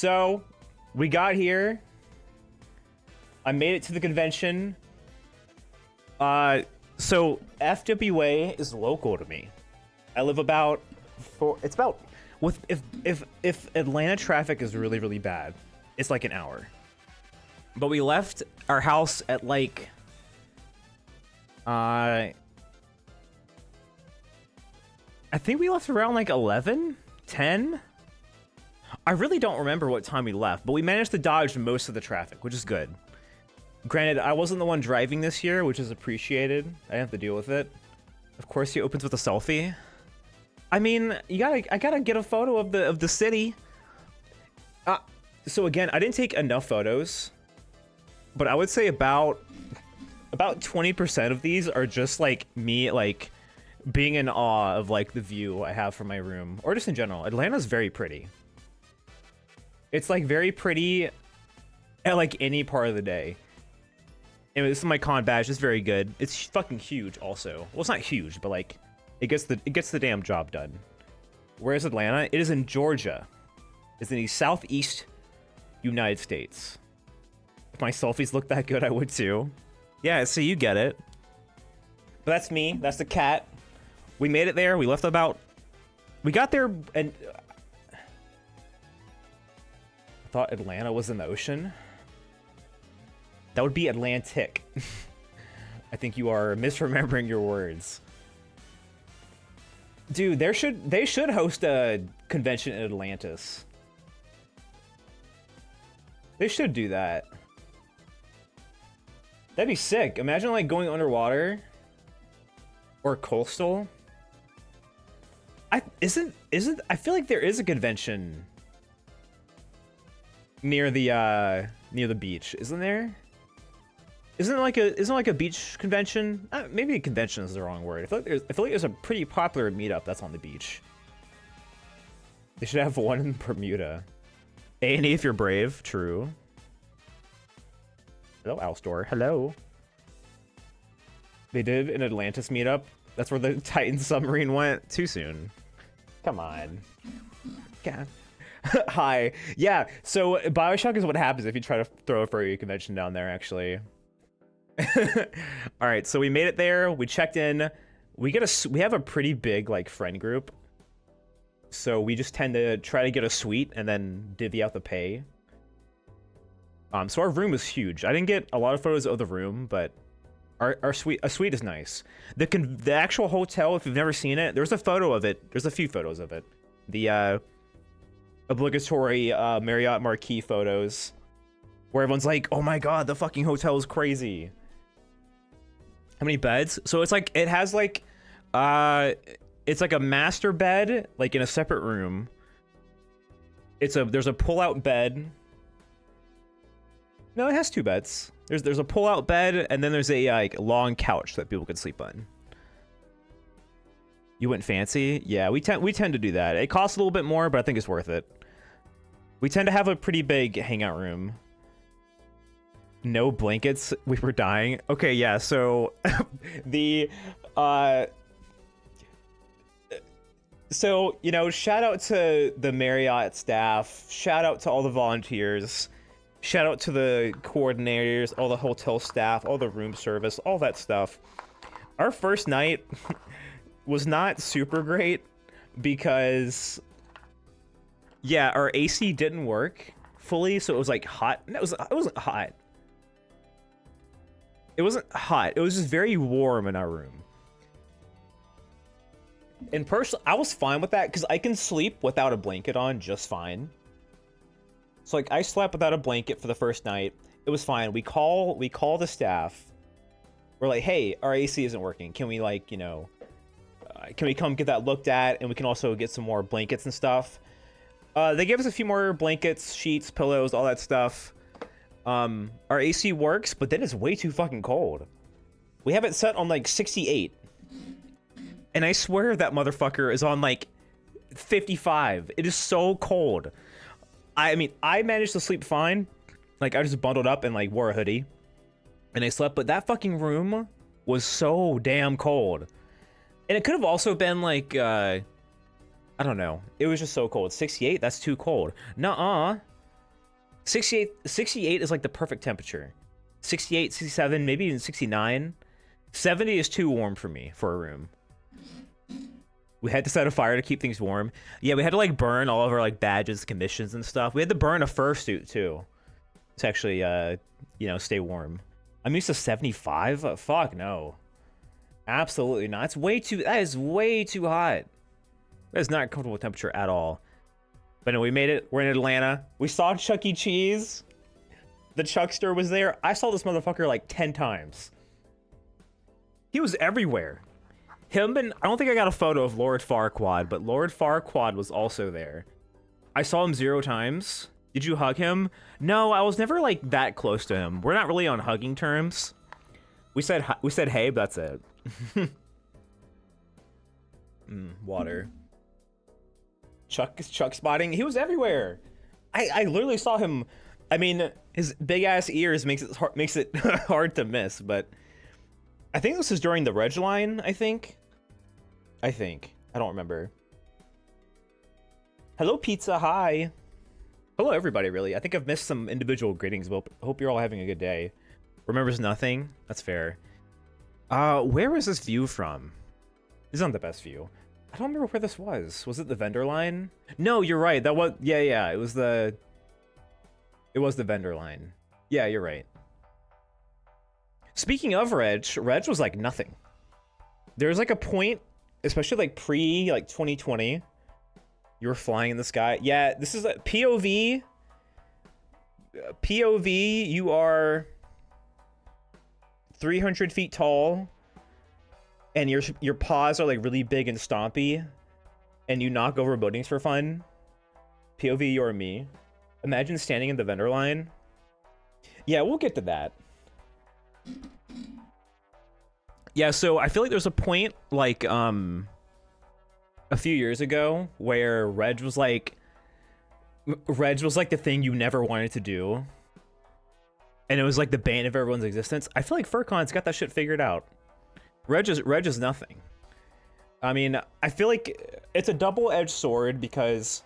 So, we got here. I made it to the convention. So FWA is local to me. I live about if Atlanta traffic is really, really bad, it's like an hour. But we left our house at like I think we left around like 11, 10. I really don't remember what time we left, but we managed to dodge most of the traffic, which is good. Granted, I wasn't the one driving this year, which is appreciated. I didn't have to deal with it. Of course, he opens with a selfie. I mean, I gotta get a photo of the city. So again, I didn't take enough photos, but I would say about 20% of these are just like me, like being in awe of like the view I have from my room, or just in general. Atlanta's very pretty. It's like very pretty at like any part of the day. Anyway, this is my con badge. It's very good. It's fucking huge also. Well, it's not huge, but like it gets the damn job done. Where is Atlanta? It is in Georgia. It's in the southeast United States. If my selfies look that good, I would too. Yeah, so you get it. But that's me. That's the cat. We made it there. We left about... We got there and... I thought Atlanta was in the ocean. That would be Atlantic. I think you are misremembering your words. Dude, they should host a convention in Atlantis. They should do that. That'd be sick. Imagine like going underwater or coastal. I feel like there is a convention near the beach, isn't there? Isn't it like a beach convention? Maybe a convention is the wrong word. I feel like there's a pretty popular meetup that's on the beach. They should have one in Bermuda. A&E if you're brave. True. Hello, Alstor. Hello. They did an Atlantis meetup. That's where the Titan submarine went. Too soon. Come on. God. Hi. Yeah, so Bioshock is what happens if you try to throw a furry convention down there, actually. All right, so we made it there. We checked in. We have a pretty big like friend group, so we just tend to try to get a suite and then divvy out the pay. So our room is huge. I didn't get a lot of photos of the room, but our suite is nice. The actual hotel, if you've never seen it, there's a photo of it. There's a few photos of it. The obligatory Marriott Marquis photos, where everyone's like, "Oh my god, the fucking hotel is crazy." How many beds? So it's like, it has like, it's like a master bed, like in a separate room. There's a pull-out bed. No, it has two beds. There's a pull-out bed, and then there's a like long couch that people can sleep on. You went fancy? Yeah, we tend to do that. It costs a little bit more, but I think it's worth it. We tend to have a pretty big hangout room. No blankets. We were dying. Okay, yeah, so so, you know, shout out to the Marriott staff, shout out to all the volunteers, shout out to the coordinators, all the hotel staff, all the room service, all that stuff. Our first night was not super great because, yeah, our AC didn't work fully, so it was like hot. No, it wasn't hot. It wasn't hot. It was just very warm in our room. And personally, I was fine with that because I can sleep without a blanket on just fine. So like, I slept without a blanket for the first night. It was fine. We call the staff. We're like, hey, our AC isn't working. Can we like, you know, can we come get that looked at? And we can also get some more blankets and stuff. They gave us a few more blankets, sheets, pillows, all that stuff. Our AC works, but then it's way too fucking cold. We have it set on like 68. And I swear that motherfucker is on like 55. It is so cold. I mean, I managed to sleep fine. Like, I just bundled up and like wore a hoodie. And I slept, but that fucking room was so damn cold. And it could have also been like, I don't know. It was just so cold. 68, that's too cold. Nuh-uh. 68 is like the perfect temperature. 68, 67, maybe even 69. 70 is too warm for me for a room. We had to set a fire to keep things warm. Yeah, we had to like burn all of our like badges, commissions, and stuff. We had to burn a fursuit too to actually, you know, stay warm. I'm used to 75. Fuck no, absolutely not. It's way too. That is way too hot. That is not a comfortable temperature at all. But no, we made it. We're in Atlanta. We saw Chuck E. Cheese. The Chuckster was there. I saw this motherfucker like 10 times. He was everywhere. Him and I don't think I got a photo of Lord Farquaad, but Lord Farquaad was also there. I saw him 0 times. Did you hug him? No, I was never like that close to him. We're not really on hugging terms. We said hey, but that's it. Water. Chuck spotting. He was everywhere. I literally saw him. I mean, his big ass ears makes it hard to miss, but I think this is during the Reg line, I think. I don't remember. Hello, pizza. Hi. Hello, everybody, really. I think I've missed some individual greetings, but I hope you're all having a good day. Remembers nothing? That's fair. Where was this view from? This isn't the best view. I don't remember where this was. Was it the vendor line? No, you're right. That was... Yeah. It was the vendor line. Yeah, you're right. Speaking of Reg was like nothing. There's like a point, especially like pre like 2020, you were flying in the sky. Yeah, this is a POV. POV, you are 300 feet tall, and your paws are like really big and stompy, and you knock over buildings for fun. POV, you're me. Imagine standing in the vendor line. Yeah, we'll get to that. Yeah, so I feel like there's a point like a few years ago where Reg was like the thing you never wanted to do. And it was like the bane of everyone's existence. I feel like FurCon's got that shit figured out. Reg is nothing. I mean, I feel like it's a double-edged sword because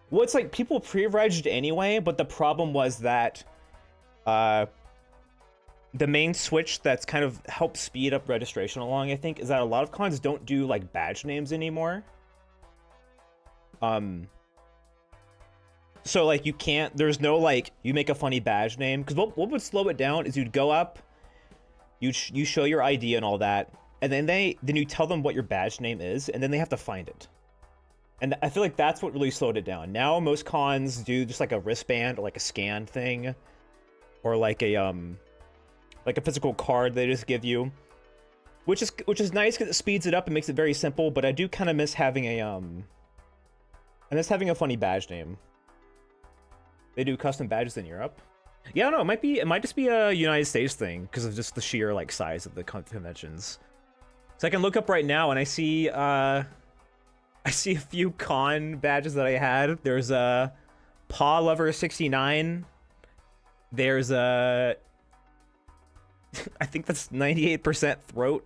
well, it's like people pre-regged anyway, but the problem was that the main switch that's kind of helped speed up registration along, I think, is that a lot of cons don't do like badge names anymore. So like you can't, there's no like you make a funny badge name, because what would slow it down is you'd go up, you show your ID and all that, and then you tell them what your badge name is, and then they have to find it. And I feel like that's what really slowed it down. Now most cons do just like a wristband or like a scan thing, or like a physical card they just give you, which is nice because it speeds it up and makes it very simple. But I do kind of miss having a a funny badge name. They do custom badges in Europe. Yeah, I don't know. It might just be a United States thing because of just the sheer like size of the conventions. So I can look up right now and I see a few con badges that I had. There's a Paw Lover 69. There's a I think that's 98% throat.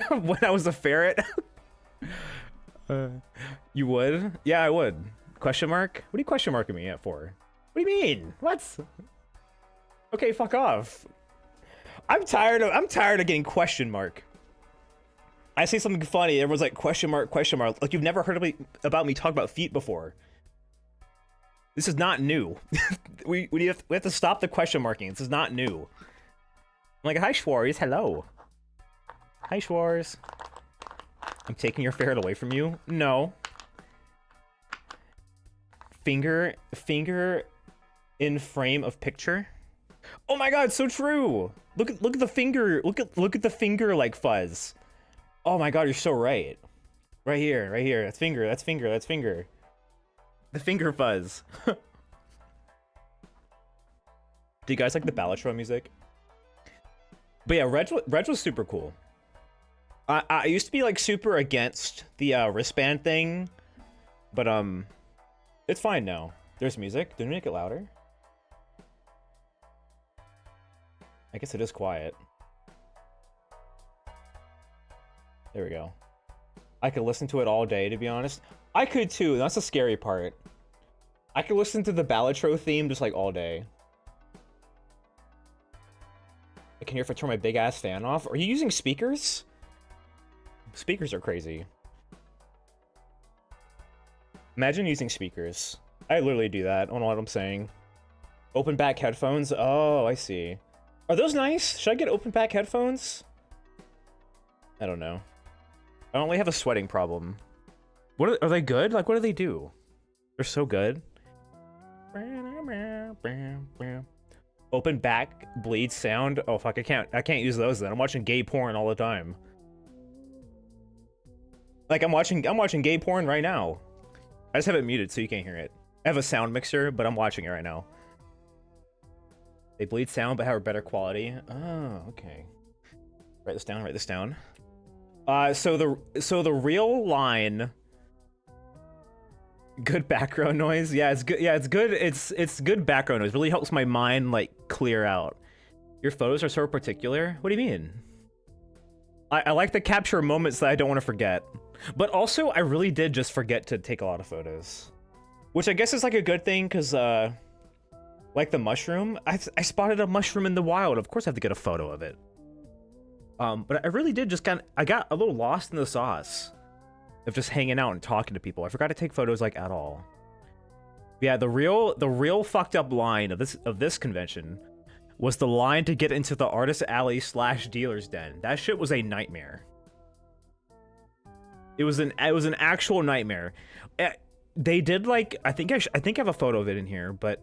When I was a ferret. You would? Yeah, I would. Question mark? What are you question marking me at for? What do you mean? What? Okay, fuck off. I'm tired of getting question mark. I say something funny, everyone's like question mark, like you've never heard about me talk about feet before. This is not new. we have to stop the question marking. This is not new. I'm like, hi Schwarz, hello. Hi Schwarz. I'm taking your ferret away from you? No. Finger in frame of picture? Oh my god, so true! Look at the finger, look at the finger like fuzz. Oh my god, you're so right. Right here. That's finger. The finger fuzz. Do you guys like the Balatro music? But yeah, Reg was super cool. I used to be like super against the wristband thing, but it's fine now. There's music. Did we make it louder? I guess it is quiet. There we go. I could listen to it all day, to be honest. I could too. That's the scary part. I could listen to the Balatro theme just like all day. I can hear if I turn my big ass fan off. Are you using speakers? Speakers are crazy. Imagine using speakers. I literally do that. I don't know what I'm saying. Open back headphones. Oh, I see. Are those nice? Should I get open back headphones? I don't know. I only have a sweating problem. What are they good? Like, what do they do? They're so good. Open back bleed sound. Oh fuck, I can't use those then. I'm watching gay porn all the time. Like I'm watching gay porn right now. I just have it muted so you can't hear it. I have a sound mixer, but I'm watching it right now. They bleed sound but have better quality. Oh, okay. Write this down, write this down. So the real line, good background noise. Yeah, it's good. Yeah, it's good. It's good background noise. Really helps my mind like clear out. Your photos are so particular. What do you mean? I like to capture moments that I don't want to forget. But also, I really did just forget to take a lot of photos. Which I guess is like a good thing, because, like the mushroom, I spotted a mushroom in the wild. Of course I have to get a photo of it. But I really did just I got a little lost in the sauce of just hanging out and talking to people. I forgot to take photos, like, at all. Yeah, the real fucked up line of this convention was the line to get into the artist alley / dealer's den. That shit was a nightmare. It was an actual nightmare. They did like I think I have a photo of it in here, but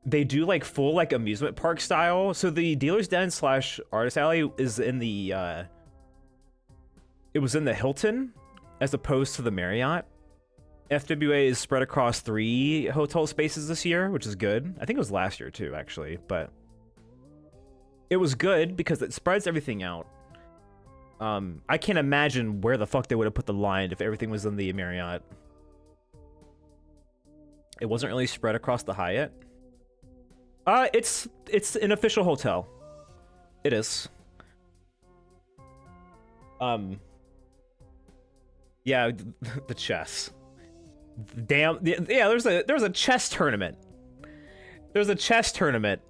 they do like full like amusement park style. So the dealer's den / artist alley is in the it was in the Hilton as opposed to the Marriott. FWA is spread across 3 hotel spaces this year, which is good. I think it was last year too, actually, but it was good because it spreads everything out. I can't imagine where the fuck they would have put the line if everything was in the Marriott. It wasn't really spread across the Hyatt. It's an official hotel. It is. Yeah, the chess. Damn. Yeah, there's a chess tournament. There's a chess tournament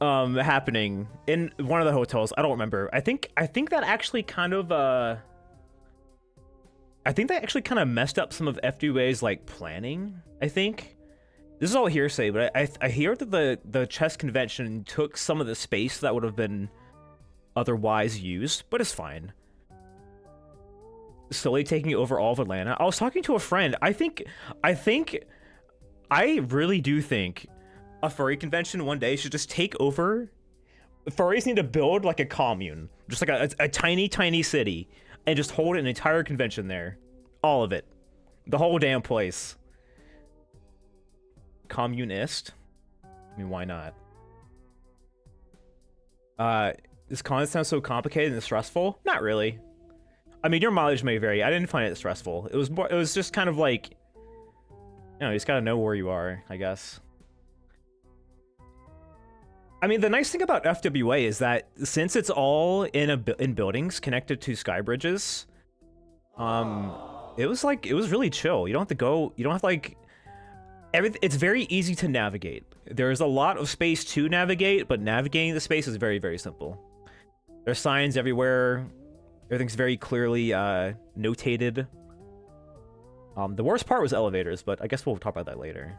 happening in one of the hotels. I don't remember. I think that actually kind of messed up some of FWA's like planning. I think this is all hearsay, but I hear that the chess convention took some of the space that would have been otherwise used, but it's fine. Slowly taking over all of Atlanta. I was talking to a friend. I really do think a furry convention one day should just take over. Furries need to build like a commune, just like a tiny city, and just hold an entire convention there. All of it. The whole damn place. Communist? I mean, why not? This con sounds so complicated and stressful? Not really. I mean, your mileage may vary. I didn't find it stressful. It was just kind of like, you know, you just gotta know where you are, I guess. I mean, the nice thing about FWA is that since it's all in buildings connected to sky bridges, it was really chill. You don't have to go. You don't have to like everything. It's very easy to navigate. There's a lot of space to navigate, but navigating the space is very, very simple. There's signs everywhere. Everything's very clearly notated. The worst part was elevators, but I guess we'll talk about that later.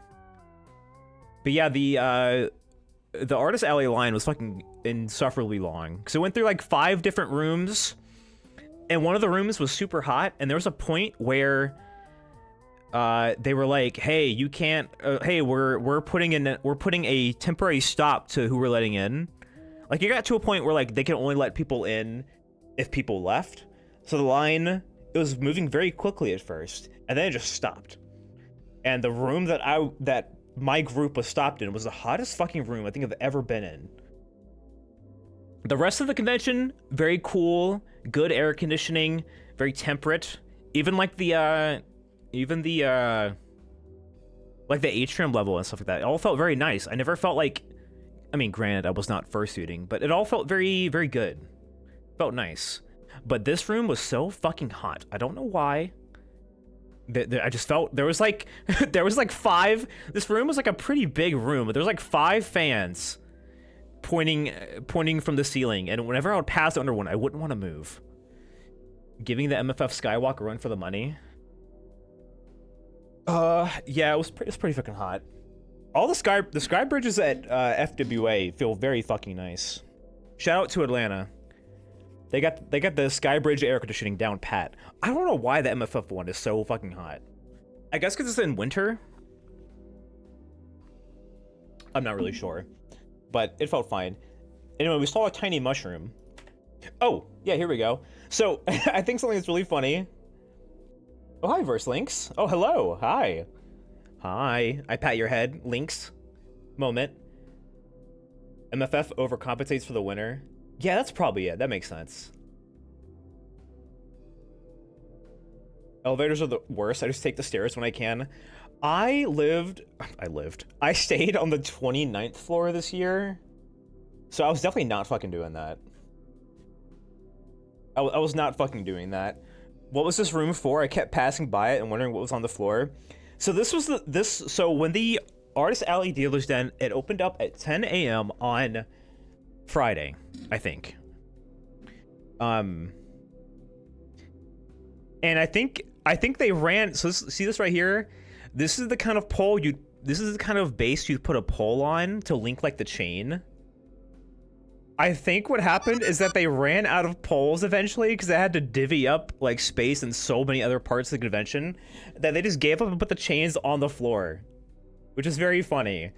But yeah, the artist alley line was fucking insufferably long. So it went through like 5 different rooms, and one of the rooms was super hot, and there was a point where they were like, hey, you can't hey, we're putting a temporary stop to who we're letting in. Like, it got to a point where like they can only let people in if people left. So the line, it was moving very quickly at first, and then it just stopped. And the room that my group was stopped in was the hottest fucking room I think I've ever been in. The rest of the convention, very cool, good air conditioning, very temperate. Even like the atrium level and stuff like that, it all felt very nice. I never felt like, I mean, granted, I was not fursuiting, but it all felt very, very good. Felt nice. But this room was so fucking hot. I don't know why. I just felt there was like there was like 5. This room was like a pretty big room, but there was like 5 fans pointing from the ceiling, and whenever I would pass under one, I wouldn't want to move. Giving the MFF Skywalk a run for the money. Yeah, it was pretty fucking hot. All the sky bridges at FWA feel very fucking nice. Shout out to Atlanta. They got the sky bridge air conditioning down pat. I don't know why the MFF one is so fucking hot. I guess because it's in winter. I'm not really sure, but it felt fine. Anyway, we saw a tiny mushroom. Oh yeah, here we go. So I think something that's really funny. Oh hi, Verse Links. Oh hello, hi. Hi. I pat your head, Links. Moment. MFF overcompensates for the winner. Yeah, that's probably it. That makes sense. Elevators are the worst. I just take the stairs when I can. I stayed on the 29th floor this year. So I was definitely not fucking doing that. I was not fucking doing that. What was this room for? I kept passing by it and wondering what was on the floor. So this was so when the Artist Alley Dealer's Den, it opened up at 10 a.m. on Friday, I think. And I think they ran, so see this right here? This is the kind of pole this is the kind of base you'd put a pole on to link like the chain. I think what happened is that they ran out of poles eventually because they had to divvy up like space in so many other parts of the convention that they just gave up and put the chains on the floor, which is very funny.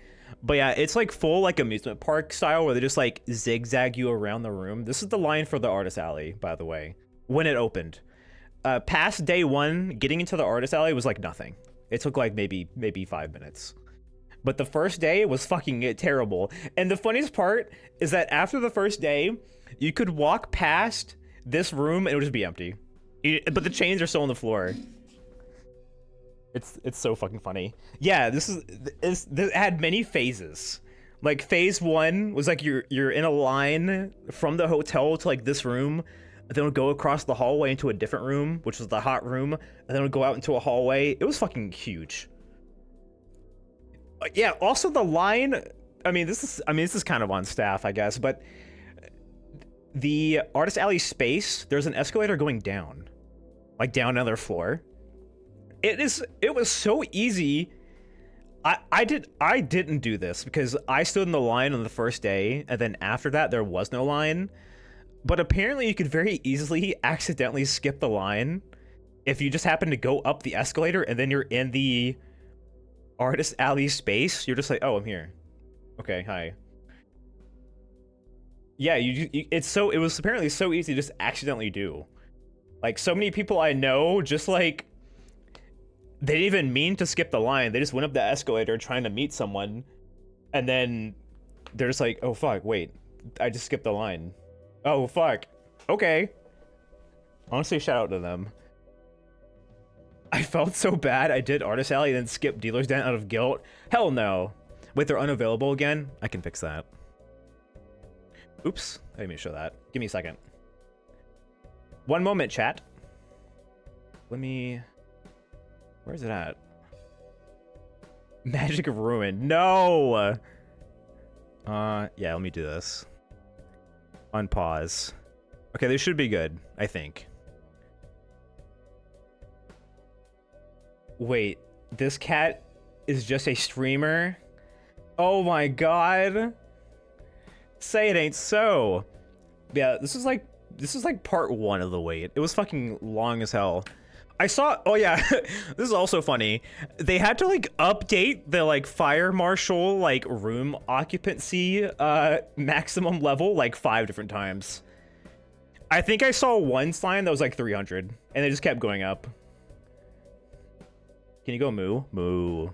But yeah, it's like full like amusement park style where they just like zigzag you around the room. This is the line for the Artist Alley, by the way, when it opened. Past day 1, getting into the Artist Alley was like nothing. It took like maybe 5 minutes. But the first day was fucking terrible. And the funniest part is that after the first day, you could walk past this room and it would just be empty. But the chains are still on the floor. It's so fucking funny. Yeah, this had many phases. Like phase 1 was like you're in a line from the hotel to like this room, and then we'll go across the hallway into a different room, which was the hot room, and then we'll go out into a hallway. It was fucking huge. Yeah, also the line, I mean this is kind of on staff, I guess, but the Artist Alley space, there's an escalator going down. Like down another floor. It was so easy. I didn't do this because I stood in the line on the first day, and then after that there was no line. But apparently you could very easily accidentally skip the line if you just happen to go up the escalator and then you're in the Artist Alley space. You're just like, oh, I'm here. Okay, hi. Yeah, it was apparently so easy to just accidentally do. Like so many people I know just like they didn't even mean to skip the line. They just went up the escalator trying to meet someone, and then they're just like, oh fuck, wait, I just skipped the line. Oh fuck. Okay. Honestly, shout out to them. I felt so bad I did Artist Alley and then skipped Dealer's Den out of guilt. Hell no. Wait, they're unavailable again? I can fix that. Oops, I didn't mean to show that. Give me a second. One moment, chat. Let me... Where's it at? Magic of Ruin. No! Yeah, let me do this. Unpause. Okay, this should be good, I think. Wait, this cat is just a streamer? Oh my god. Say it ain't so. Yeah, this is like part 1 of the wait. It was fucking long as hell. I saw, oh yeah, this is also funny. They had to like update the like fire marshal like room occupancy maximum level like 5 different times. I think I saw one sign that was like 300 and they just kept going up. Can you go moo? Moo.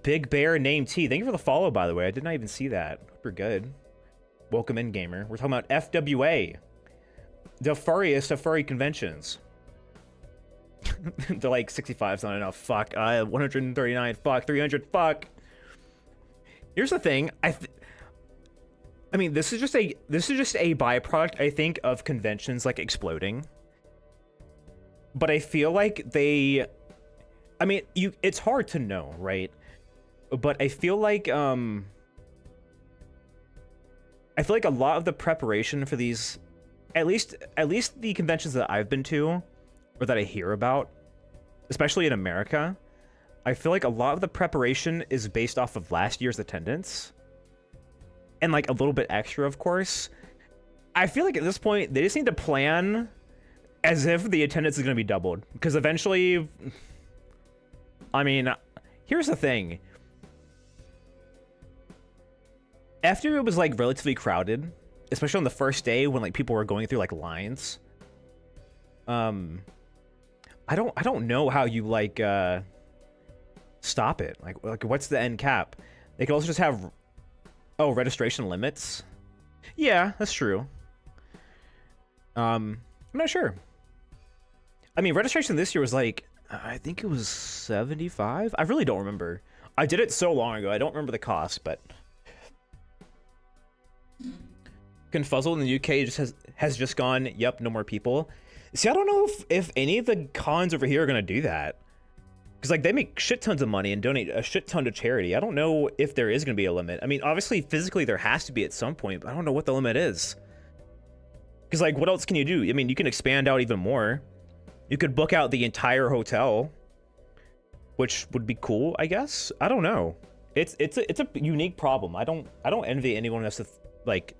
Big Bear named T. Thank you for the follow, by the way. I did not even see that. Hope you're good. Welcome in, gamer. We're talking about FWA. The furriest of furry conventions. They're like 65's not enough. Fuck. 139. Fuck. 300. Fuck. Here's the thing. I mean, this is just a byproduct, I think, of conventions like exploding. but I feel like they, I mean, it's hard to know, right? But I feel like a lot of the preparation for these, at least the conventions that I've been to or that I hear about, especially in America, I feel like a lot of the preparation is based off of last year's attendance and like a little bit extra, of course. I feel like at this point they just need to plan as if the attendance is going to be doubled, because eventually, I mean, here's the thing. After it was like relatively crowded, especially on the first day when like people were going through like lines, I don't know how you like stop it. Like what's the end cap? They could also just have registration limits. Yeah, that's true. I'm not sure. I mean, registration this year was like, I think it was 75. I really don't remember. I did it so long ago. I don't remember the cost, but Confuzzle in the UK has just gone, yep, no more people. See, I don't know if any of the cons over here are gonna do that, because like they make shit tons of money and donate a shit ton to charity. I don't know if there is gonna be a limit. I mean, obviously physically there has to be at some point, but I don't know what the limit is. Because like, what else can you do? I mean, you can expand out even more. You could book out the entire hotel, which would be cool, I guess. I don't know. It's a unique problem. I don't envy anyone who has to like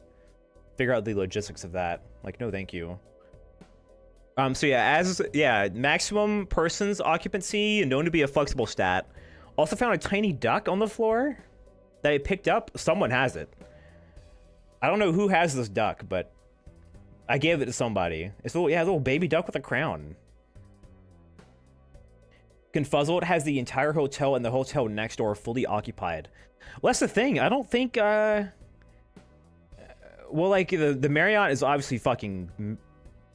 figure out the logistics of that. Like, no, thank you. So yeah, maximum persons occupancy known to be a flexible stat. Also found a tiny duck on the floor that I picked up. Someone has it. I don't know who has this duck, but I gave it to somebody. It's a little baby duck with a crown. Confuzzled has the entire hotel and the hotel next door fully occupied. Well, that's the thing. I don't think, well, like, the Marriott is obviously fucking,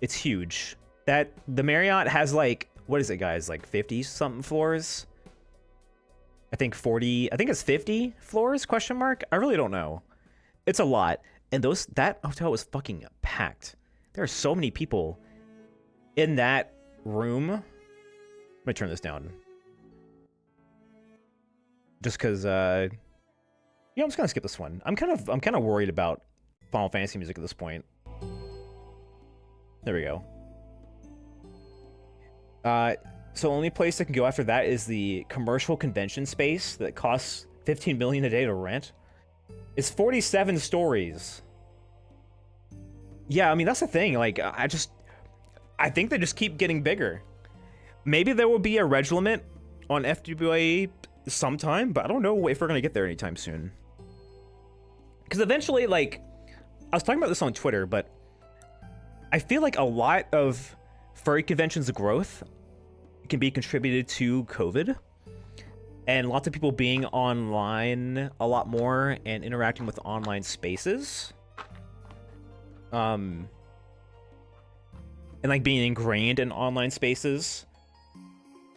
it's huge. The Marriott has, like, what is it, guys? Like, 50-something floors? I think 40, I think it's 50 floors, question mark? I really don't know. It's a lot. And that hotel was fucking packed. There are so many people in that room. Let me turn this down. Just because, yeah, I'm just gonna skip this one. I'm kind of worried about Final Fantasy music at this point. There we go. So only place that can go after that is the commercial convention space that costs $15 million a day to rent. It's 47 stories. Yeah, I mean, that's the thing. Like, I think they just keep getting bigger. Maybe there will be a reg limit on FWA sometime, but I don't know if we're going to get there anytime soon. Because eventually, like, I was talking about this on Twitter, but I feel like a lot of furry conventions' growth can be contributed to COVID. And lots of people being online a lot more and interacting with online spaces. And like being ingrained in online spaces.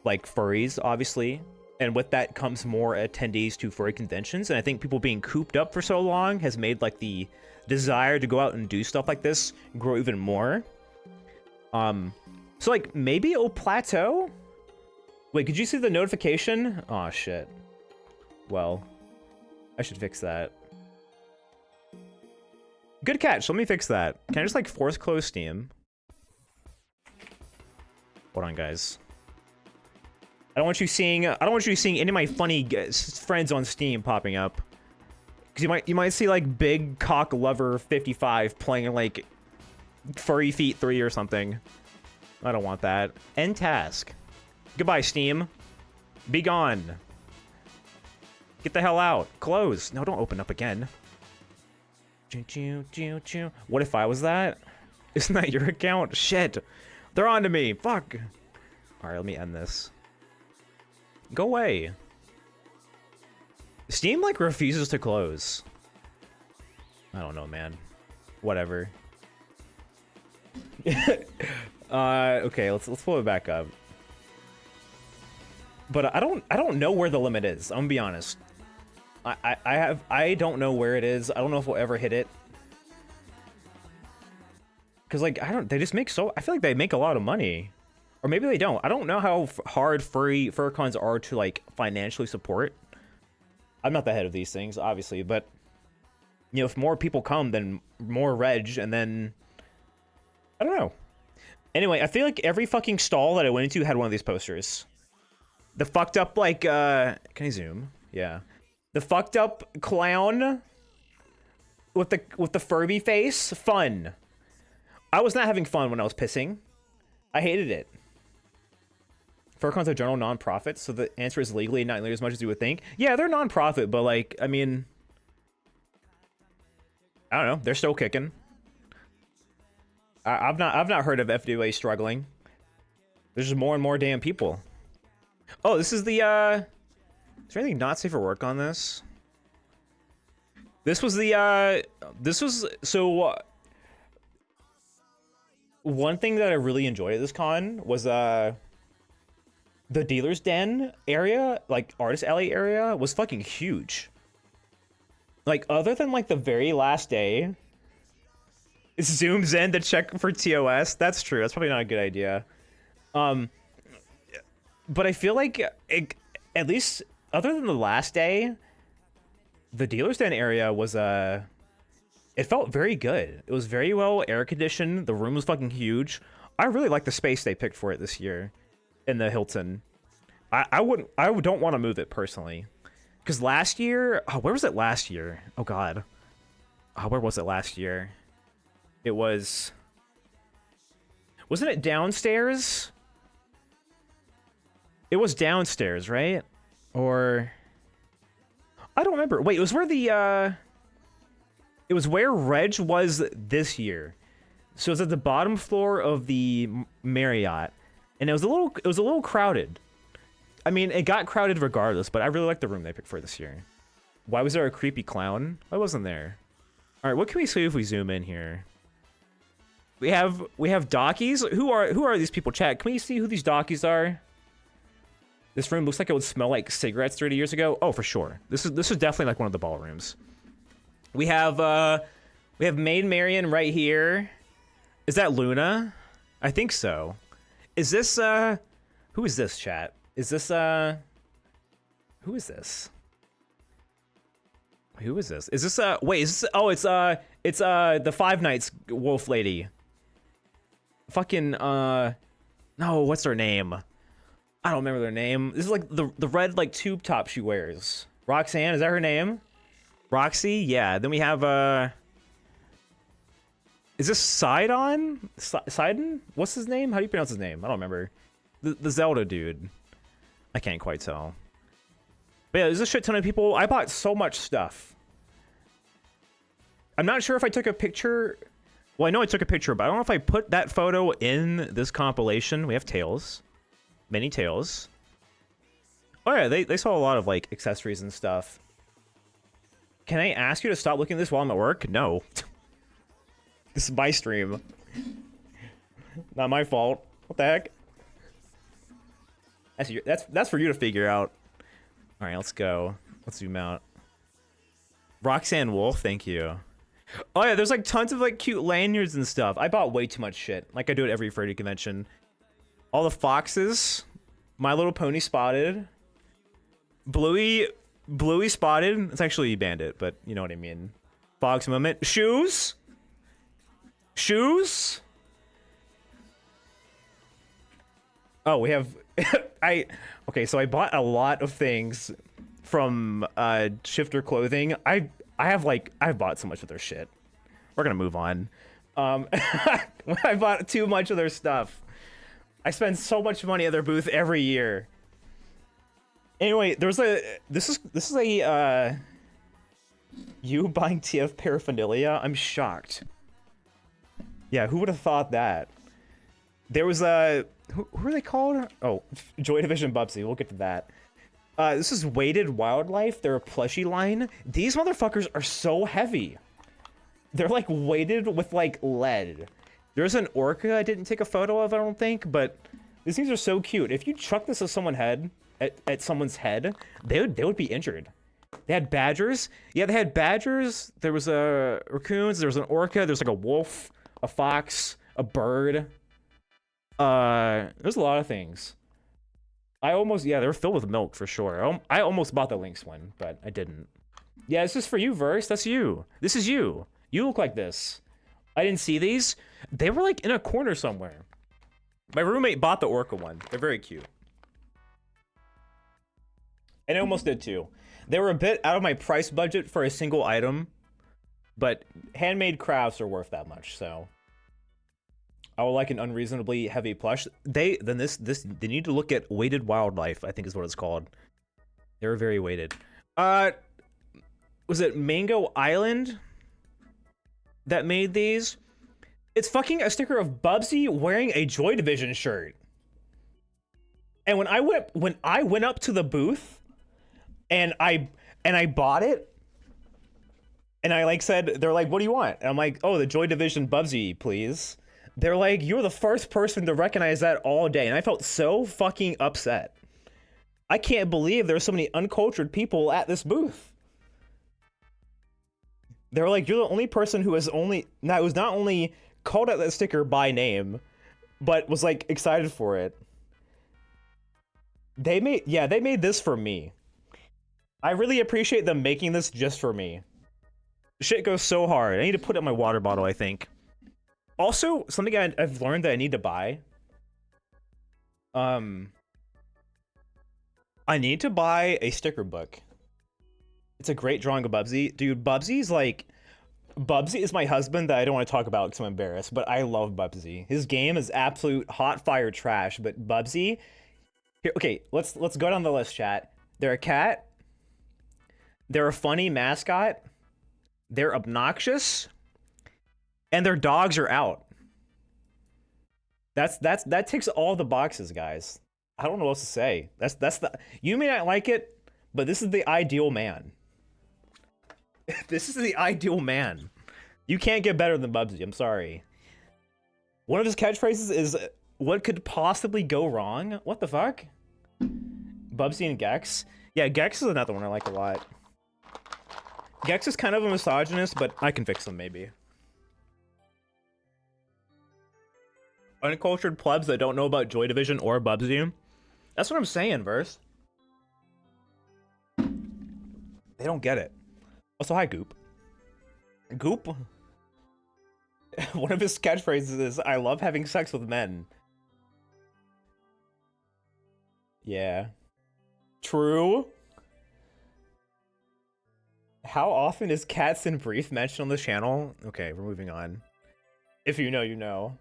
Like furries, obviously. And with that comes more attendees to furry conventions. And I think people being cooped up for so long has made like the desire to go out and do stuff like this grow even more. So like maybe it'll plateau. Wait, could you see the notification? Oh shit. Well, I should fix that. Good catch. Let me fix that. Can I just like force close Steam? Hold on, guys. I don't want you seeing any of my funny friends on Steam popping up. Because you might see like Big Cock Lover 55 playing like Furry Feet 3 or something. I don't want that. End task. Goodbye, Steam. Be gone. Get the hell out. Close. No, don't open up again. What if I was that? Isn't that your account? Shit. They're on to me. Fuck. Alright, let me end this. Go away. Steam, like, refuses to close. I don't know, man. Whatever. Okay, let's pull it back up. But I don't know where the limit is. I'm gonna be honest. I don't know where it is. I don't know if we'll ever hit it. Cause like they just make I feel like they make a lot of money. Or maybe they don't. I don't know how hard fur cons are to like financially support. I'm not the head of these things, obviously, but you know, if more people come, then more reg, and then I don't know. Anyway, I feel like every fucking stall that I went into had one of these posters. The fucked up like can I zoom? Yeah. The fucked up clown with the Furby face. Fun. I was not having fun when I was pissing. I hated it. Furcons are general non-profits, so the answer is legally not nearly as much as you would think. Yeah, they're non-profit, but like, I mean, I don't know. They're still kicking. I've not heard of FWA struggling. There's just more and more damn people. Oh, this is the is there anything not safe for work on this? This was the one thing that I really enjoyed at this con was the dealer's den area, like artist alley area, was fucking huge. Like, other than like the very last day, it zooms in to check for TOS. That's true. That's probably not a good idea. But I feel like at least other than the last day, the dealer's den area was it felt very good. It was very well air conditioned. The room was fucking huge. I really like the space they picked for it this year in the Hilton. I don't want to move it personally. Because last year, oh, where was it last year? Oh god. Oh, where was it last year? It was, wasn't it downstairs? It was downstairs, right? Or I don't remember. Wait, it was where the it was where Reg was this year. So it was at the bottom floor of the Marriott, and it was a little crowded. I mean, it got crowded regardless, but I really like the room they picked for this year. Why was there a creepy clown? I wasn't there. All right, what can we see if we zoom in here? We have dockies. Who are these people? Chat, can we see who these dockies are? This room looks like it would smell like cigarettes 30 years ago. Oh, for sure. This is definitely like one of the ballrooms. We have Maid Marian right here. Is that Luna? I think so. Is this who is this, chat? Is this who is this? Who is this? Is this wait, is this, oh, it's the Five Nights wolf lady. Fucking no, what's her name? I don't remember their name. This is like the red like tube top she wears. Roxanne, is that her name? Roxy? Yeah. Then we have is this Sidon? Sidon? What's his name? How do you pronounce his name? I don't remember. The Zelda dude. I can't quite tell. But yeah, there's a shit ton of people. I bought so much stuff. I'm not sure if I took a picture. Well, I know I took a picture, but I don't know if I put that photo in this compilation. We have tails. Many tails. Oh yeah, they saw a lot of like accessories and stuff. Can I ask you to stop looking at this while I'm at work? No. This is my stream. Not my fault. What the heck? That's for you to figure out. All right, let's go. Let's zoom out. Roxanne Wolf, thank you. Oh yeah, there's like tons of like cute lanyards and stuff. I bought way too much shit. Like I do at every Freddy convention. All the foxes. My Little Pony spotted. Bluey spotted. It's actually Bandit, but you know what I mean. Fox moment. Shoes. Shoes. Oh, we have. Okay, so I bought a lot of things from Shifter Clothing. I've bought so much of their shit. We're gonna move on. I bought too much of their stuff. I spend so much money at their booth every year. Anyway, there's this is a you buying TF paraphernalia? I'm shocked. Yeah, who would have thought that? There was a who are they called? Oh, Joy Division Bubsy. We'll get to that. This is Weighted Wildlife. They're a plushie line. These motherfuckers are so heavy. They're like weighted with like lead. There's an orca I didn't take a photo of, I don't think, but these things are so cute. If you chuck this at someone's head, at someone's head, they would be injured. They had badgers. Yeah, they had badgers. There was a raccoons. There was an orca. There's like a wolf, a fox, a bird. There's a lot of things. I almost, yeah, they were filled with milk for sure. I almost bought the Lynx one, but I didn't. Yeah, this is for you, Verse. That's you. This is you. You look like this. I didn't see these. They were like in a corner somewhere. My roommate bought the Orca one. They're very cute. And I almost did too. They were a bit out of my price budget for a single item, but handmade crafts are worth that much, so. I would like an unreasonably heavy plush. They need to look at weighted wildlife, I think is what it's called. They were very weighted. Was it Mango Island that made these? It's fucking a sticker of Bubsy wearing a Joy Division shirt. And when I went up to the booth and I bought it, and I like said, they're like, what do you want? And I'm like, oh, the Joy Division Bubsy, please. They're like, you're the first person to recognize that all day. And I felt so fucking upset. I can't believe there's so many uncultured people at this booth. They're like, you're the only person who was not only called out that sticker by name, but was like excited for it. They made this for me. I really appreciate them making this just for me. Shit goes so hard. I need to put it in my water bottle, I think. Also, something I've learned that I need to buy. I need to buy a sticker book. It's a great drawing of Bubsy. Dude, Bubsy is my husband that I don't want to talk about because I'm embarrassed, but I love Bubsy. His game is absolute hot fire trash, but Bubsy... Here, okay, let's go down the list, chat. They're a cat. They're a funny mascot. They're obnoxious. And their dogs are out. That ticks all the boxes, guys. I don't know what else to say. You may not like it, but this is the ideal man. This is the ideal man. You can't get better than Bubsy, I'm sorry. One of his catchphrases is, what could possibly go wrong? What the fuck? Bubsy and Gex. Yeah, Gex is another one I like a lot. Gex is kind of a misogynist, but I can fix him maybe. Uncultured plebs that don't know about Joy Division or Bubsy. That's what I'm saying, Verse. They don't get it. Also, hi, Goop. Goop? One of his catchphrases is, I love having sex with men. Yeah. True. How often is Cats in Brief mentioned on this channel? Okay, we're moving on. If you know, you know.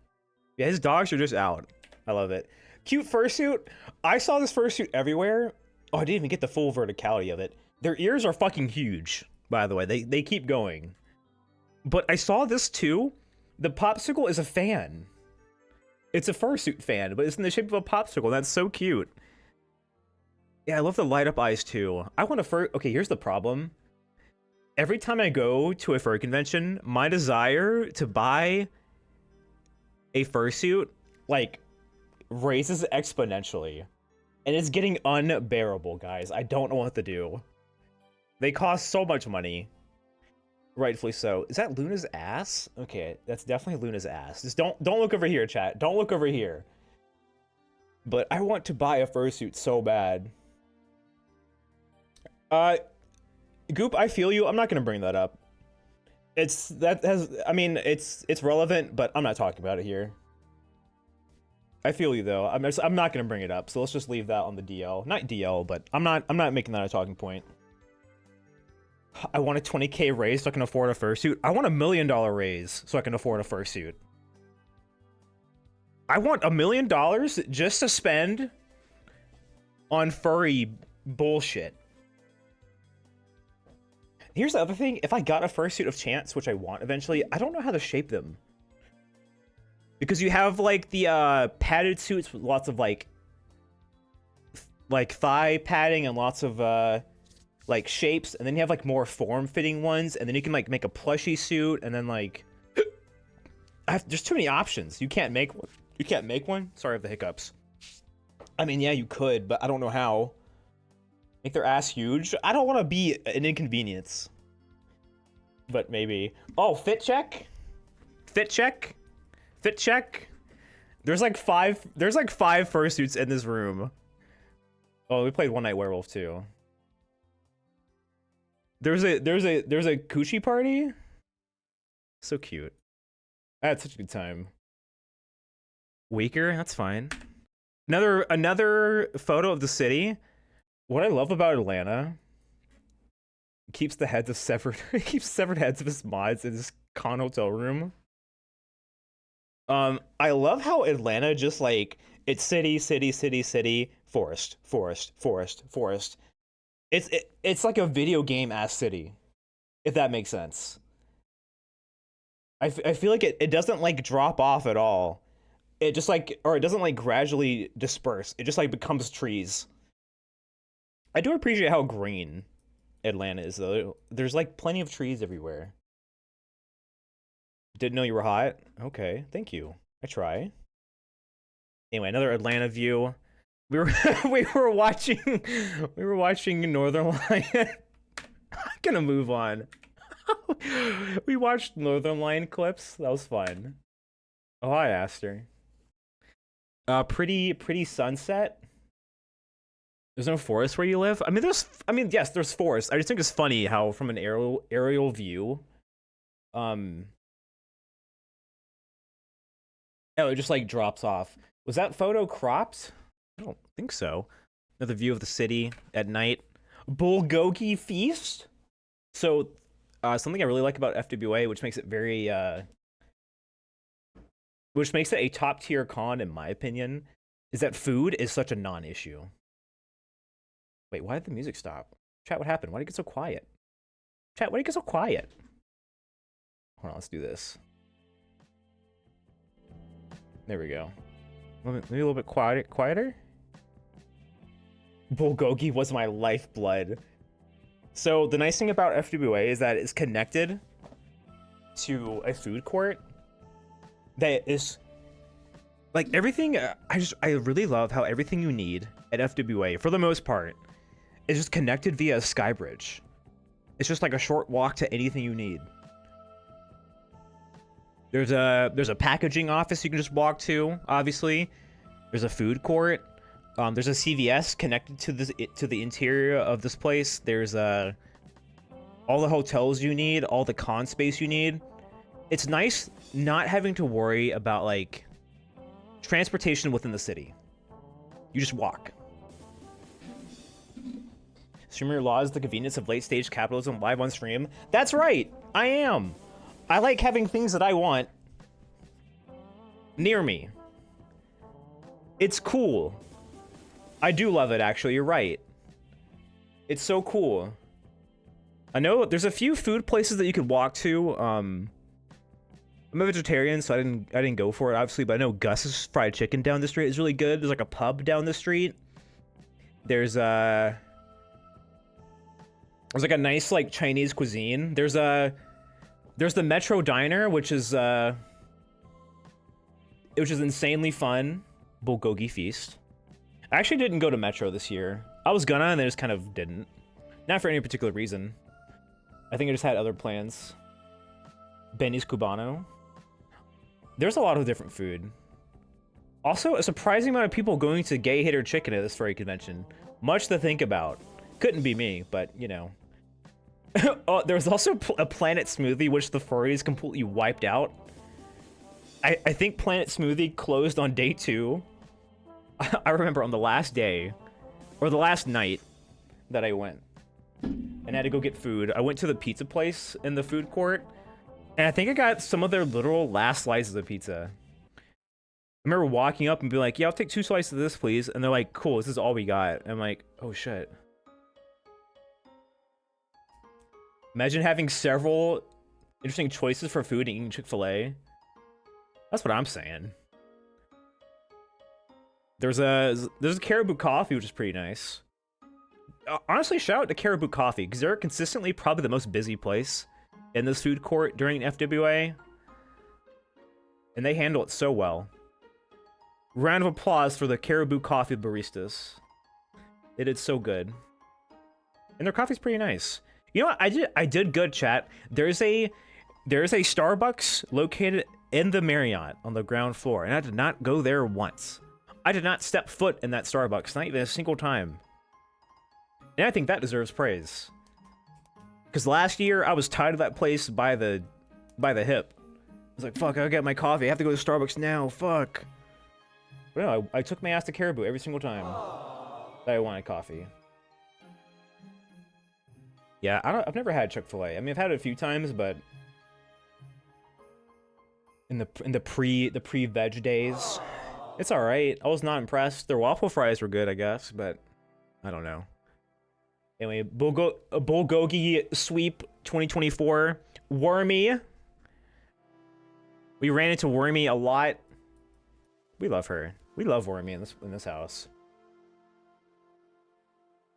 Yeah, his dogs are just out. I love it. Cute fursuit. I saw this fursuit everywhere. Oh, I didn't even get the full verticality of it. Their ears are fucking huge, by the way. They keep going. But I saw this too. The popsicle is a fan. It's a fursuit fan, but it's in the shape of a popsicle. That's so cute. Yeah, I love the light up eyes too. I want a fur... Okay, here's the problem. Every time I go to a fur convention, my desire to buy a fursuit, like, raises exponentially. And it's getting unbearable, guys. I don't know what to do. They cost so much money. Rightfully so. Is that Luna's ass? Okay, that's definitely Luna's ass. Just don't look over here, chat. Don't look over here. But I want to buy a fursuit so bad. Goop, I feel you. I'm not gonna bring that up. It's relevant, but I'm not talking about it here. I feel you though. I'm not gonna bring it up, so let's just leave that on the DL. Not DL, but I'm not making that a talking point. I want a 20K raise so I can afford a fursuit. I want $1 million raise so I can afford a fursuit. I want $1 million just to spend on furry bullshit. Here's the other thing. If I got a fursuit of chance, which I want eventually, I don't know how to shape them. Because you have, like, the padded suits with lots of, like thigh padding and lots of, like, shapes. And then you have, like, more form-fitting ones. And then you can, like, make a plushie suit. And then, like... there's too many options. You can't make one. You can't make one? Sorry, I have the hiccups. I mean, yeah, you could, but I don't know how. Make their ass huge? I don't want to be an inconvenience. But maybe. Oh, fit check? Fit check? Fit check? There's like five fursuits in this room. Oh, we played One Night Werewolf too. There's a coochie party. So cute. I had such a good time. Weaker, that's fine. Another photo of the city. What I love about Atlanta, keeps the heads of severed keeps severed heads of his mods in his con hotel room. I love how Atlanta just like it's city, forest. It's like a video game ass city, if that makes sense. I feel like it doesn't like drop off at all. It just like, or it doesn't like gradually disperse. It just like becomes trees. I do appreciate how green Atlanta is though. There's like plenty of trees everywhere. Didn't know you were hot? Okay, thank you. I try. Anyway, another Atlanta view. We were we were watching Northern Lion. I'm gonna move on. We watched Northern Lion clips. That was fun. Oh, hi, Aster. Pretty sunset. There's no forest where you live? Yes, there's forest. I just think it's funny how from an aerial view, oh, it just like drops off. Was that photo cropped? I don't think so. Another view of the city at night. Bulgogi Feast. So, something I really like about FWA, which makes it very, which makes it a top tier con in my opinion, is that food is such a non-issue. Wait, why did the music stop? Chat, what happened? Why did it get so quiet? Chat, why did it get so quiet? Hold on, let's do this. There we go. Maybe a little bit quieter? Bulgogi was my lifeblood. So the nice thing about FWA is that it's connected to a food court that is like everything. I really love how everything you need at FWA, for the most part, is just connected via a sky bridge. It's just like a short walk to anything you need. There's a packaging office you can just walk to, obviously. There's a food court. There's a CVS connected to the interior of this place. There's all the hotels you need, all the con space you need. It's nice not having to worry about like transportation within the city. You just walk. Streamer law is the convenience of late-stage capitalism live on stream. That's right, I am. I like having things that I want near me. It's cool. I do love it, actually. You're right. It's so cool. I know there's a few food places that you could walk to. I'm a vegetarian, so I didn't go for it, obviously. But I know Gus's fried chicken down the street is really good. There's like a pub down the street. There's like a nice like Chinese cuisine. There's the Metro Diner, which is insanely fun. Bulgogi Feast. I actually didn't go to Metro this year. I was gonna, and then just kind of didn't. Not for any particular reason. I think I just had other plans. Benny's Cubano. There's a lot of different food. Also, a surprising amount of people going to Gay Hater Chicken at this furry convention. Much to think about. Couldn't be me, but, you know. Oh, there was also a Planet Smoothie, which the furries completely wiped out. I think Planet Smoothie closed on day 2. I remember on the last day, or the last night that I went, and had to go get food. I went to the pizza place in the food court, and I think I got some of their literal last slices of pizza. I remember walking up and being like, yeah, I'll take 2 slices of this, please. And they're like, cool, this is all we got. And I'm like, oh shit. Imagine having several interesting choices for food and eating Chick-fil-A. That's what I'm saying. There's a Caribou Coffee, which is pretty nice. Honestly, shout out to Caribou Coffee, because they're consistently probably the most busy place in this food court during FWA. And they handle it so well. Round of applause for the Caribou Coffee baristas. They did so good. And their coffee's pretty nice. You know what? I did good, chat. There's a Starbucks located in the Marriott on the ground floor, and I did not go there once. I did not step foot in that Starbucks, not even a single time. And I think that deserves praise. Because last year, I was tied to that place by the hip. I was like, fuck, I gotta get my coffee. I have to go to Starbucks now, fuck. But no, I took my ass to Caribou every single time that I wanted coffee. Yeah, I've never had Chick-fil-A. I mean, I've had it a few times, but in the pre-veg days, it's all right. I was not impressed. Their waffle fries were good, I guess, but I don't know. Anyway, Bulgogi sweep 2024. Wormy. We ran into Wormy a lot. We love her. We love Wormy in this house.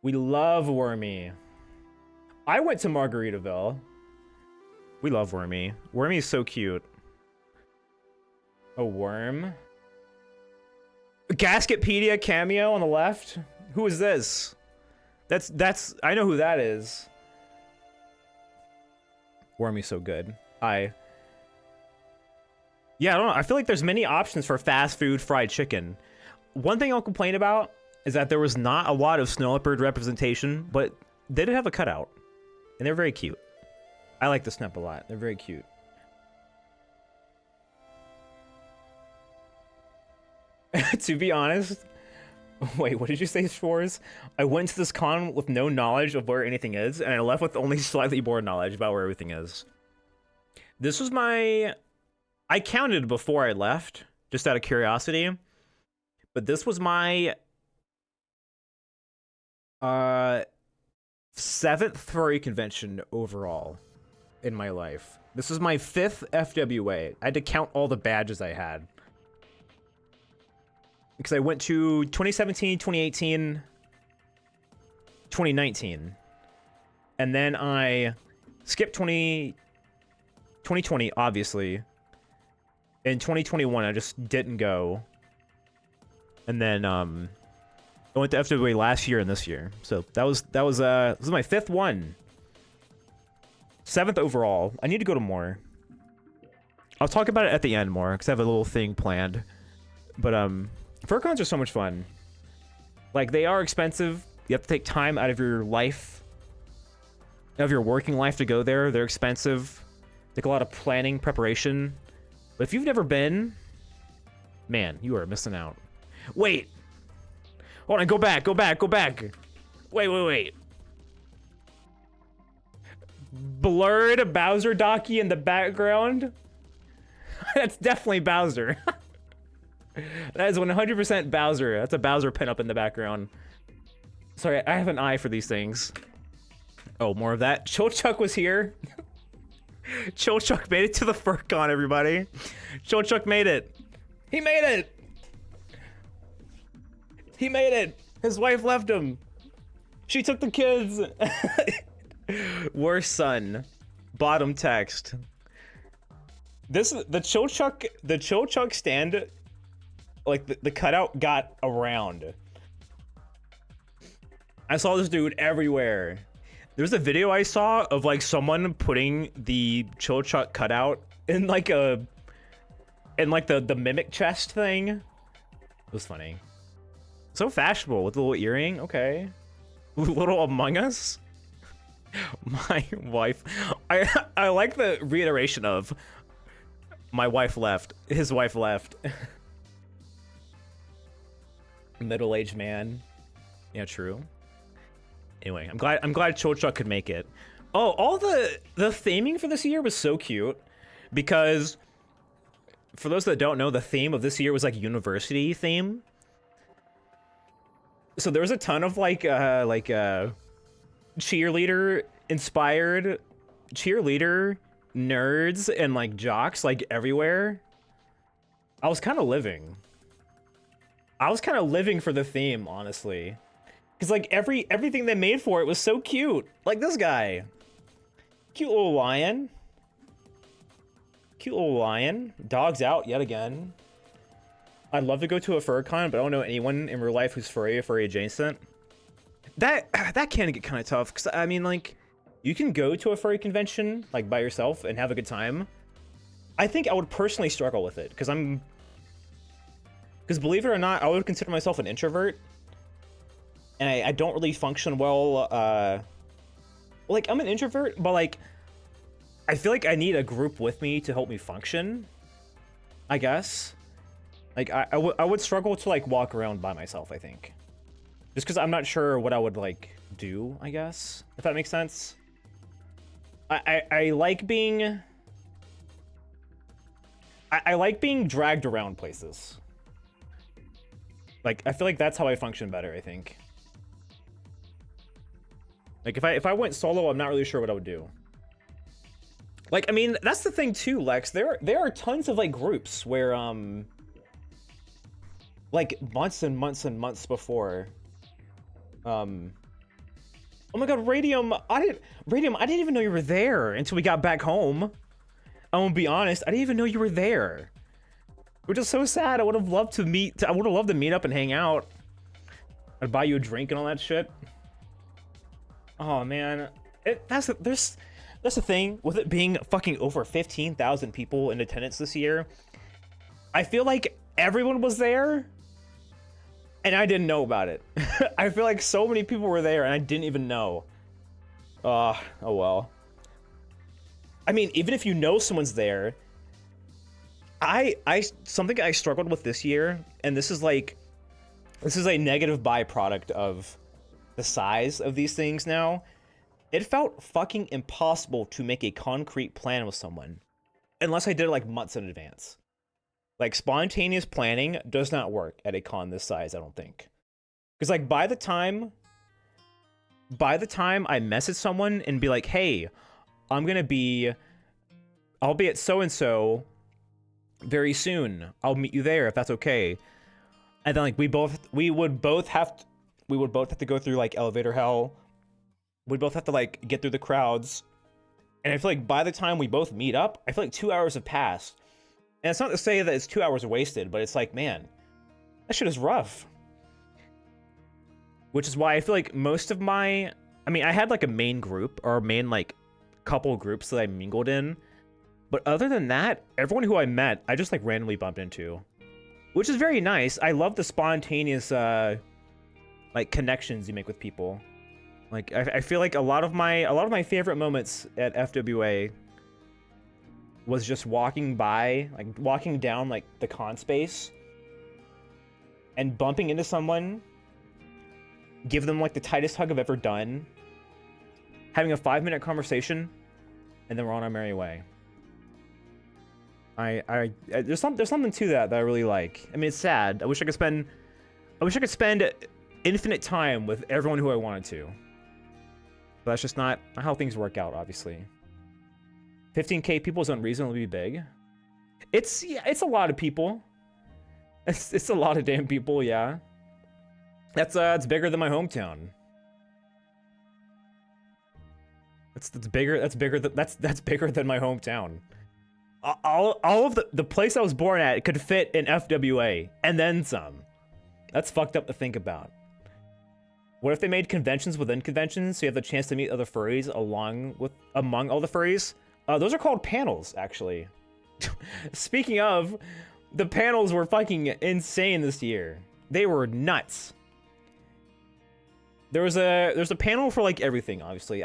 We love Wormy. I went to Margaritaville. We love Wormy. Wormy is so cute. A worm. Gasketpedia cameo on the left. Who is this? That's I know who that is. Wormy's so good. Yeah, I don't know. I feel like there's many options for fast food fried chicken. One thing I'll complain about is that there was not a lot of snow leopard representation, but they did have a cutout. And they're very cute. I like the Snap a lot. They're very cute. To be honest, wait, what did you say, Schwarz? I went to this con with no knowledge of where anything is, and I left with only slightly more knowledge about where everything is. This was my... I counted before I left, just out of curiosity, but this was my 7th furry convention overall in my life. This is my 5th FWA. I had to count all the badges I had. Because I went to 2017, 2018, 2019. And then I skipped 2020, obviously. In 2021, I just didn't go. And then I went to FWA last year and this year. So this was my 5th one. 7th overall. I need to go to more. I'll talk about it at the end more, because I have a little thing planned. But FurCons are so much fun. Like, they are expensive. You have to take time out of your life, out of your working life to go there. They're expensive. Take a lot of planning, preparation. But if you've never been, man, you are missing out. Wait. Hold on, go back. Wait. Blurred Bowser Docky in the background? That's definitely Bowser. That is 100% Bowser. That's a Bowser pinup in the background. Sorry, I have an eye for these things. Oh, more of that. Chilchuck was here. Chilchuck made it to the FurCon, everybody. Chilchuck made it. He made it. He made it. His wife left him. She took the kids. Worst son. Bottom text. The Chilchuck stand, like the cutout got around. I saw this dude everywhere. There's a video I saw of like someone putting the Chilchuck cutout in like the mimic chest thing. It was funny. So fashionable with the little earring. Okay. Little Among Us. My wife. I like the reiteration of my wife left. His wife left. Middle-aged man. Yeah, true. Anyway, I'm glad Chilchuck could make it. Oh, all the theming for this year was so cute, because for those that don't know, the theme of this year was like university theme. So there was a ton of cheerleader inspired cheerleader nerds and like jocks like everywhere. I was kind of living for the theme, honestly. Because like everything they made for it was so cute. Like this guy. Cute little lion. Cute little lion. Dog's out yet again. I'd love to go to a FurCon, but I don't know anyone in real life who's furry or furry adjacent. That can get kind of tough, because I mean, like, you can go to a furry convention like by yourself and have a good time. I think I would personally struggle with it, because believe it or not, I would consider myself an introvert, and I don't really function well, like, I'm an introvert, but, like, I feel like I need a group with me to help me function, I guess. Like, I would struggle to, like, walk around by myself, I think. Just because I'm not sure what I would, like, do, I guess, if that makes sense. I like being... I like being dragged around places. Like, I feel like that's how I function better, I think. Like, if I went solo, I'm not really sure what I would do. Like, I mean, that's the thing too, Lex. There are tons of, like, groups where, like, months and months and months before, oh my god, Radium, I didn't even know you were there until we got back home. I'm gonna be honest, I didn't even know you were there. Which is so sad. I would have loved to meet up and hang out. I'd buy you a drink and all that shit. Oh man, that's the thing with it being fucking over 15,000 people in attendance this year. I feel like everyone was there, and I didn't know about it. I feel like so many people were there, and I didn't even know. Oh well. I mean, even if you know someone's there, something I struggled with this year, and this is a negative byproduct of the size of these things now. It felt fucking impossible to make a concrete plan with someone unless I did it like months in advance. Like, spontaneous planning does not work at a con this size, I don't think. Because, like, by the time I message someone and be like, hey, I'll be at so-and-so very soon. I'll meet you there if that's okay. And then, like, we would both have to go through, like, elevator hell. We'd both have to, like, get through the crowds. And I feel like by the time we both meet up, I feel like 2 hours have passed. And it's not to say that it's 2 hours wasted, but it's like, man, that shit is rough. Which is why I feel like most of I had, like, a main group, or a main, like, couple groups that I mingled in. But other than that, everyone who I met, I just, like, randomly bumped into. Which is very nice. I love the spontaneous, like, connections you make with people. Like, I feel like a lot of my favorite moments at FWA was just walking down, like, the con space and bumping into someone, give them, like, the tightest hug I've ever done, having a 5-minute conversation, and then we're on our merry way. There's something to that I really like. I mean, it's sad. I wish I could spend infinite time with everyone who I wanted to. But that's just not how things work out, obviously. 15k people is unreasonably big. It's a lot of people. It's a lot of damn people, yeah. It's bigger than my hometown. That's bigger than my hometown. All of the place I was born at could fit in FWA, and then some. That's fucked up to think about. What if they made conventions within conventions, so you have the chance to meet other furries among all the furries? Those are called panels, actually. Speaking of, the panels were fucking insane this year. They were nuts. There's a panel for, like, everything, obviously.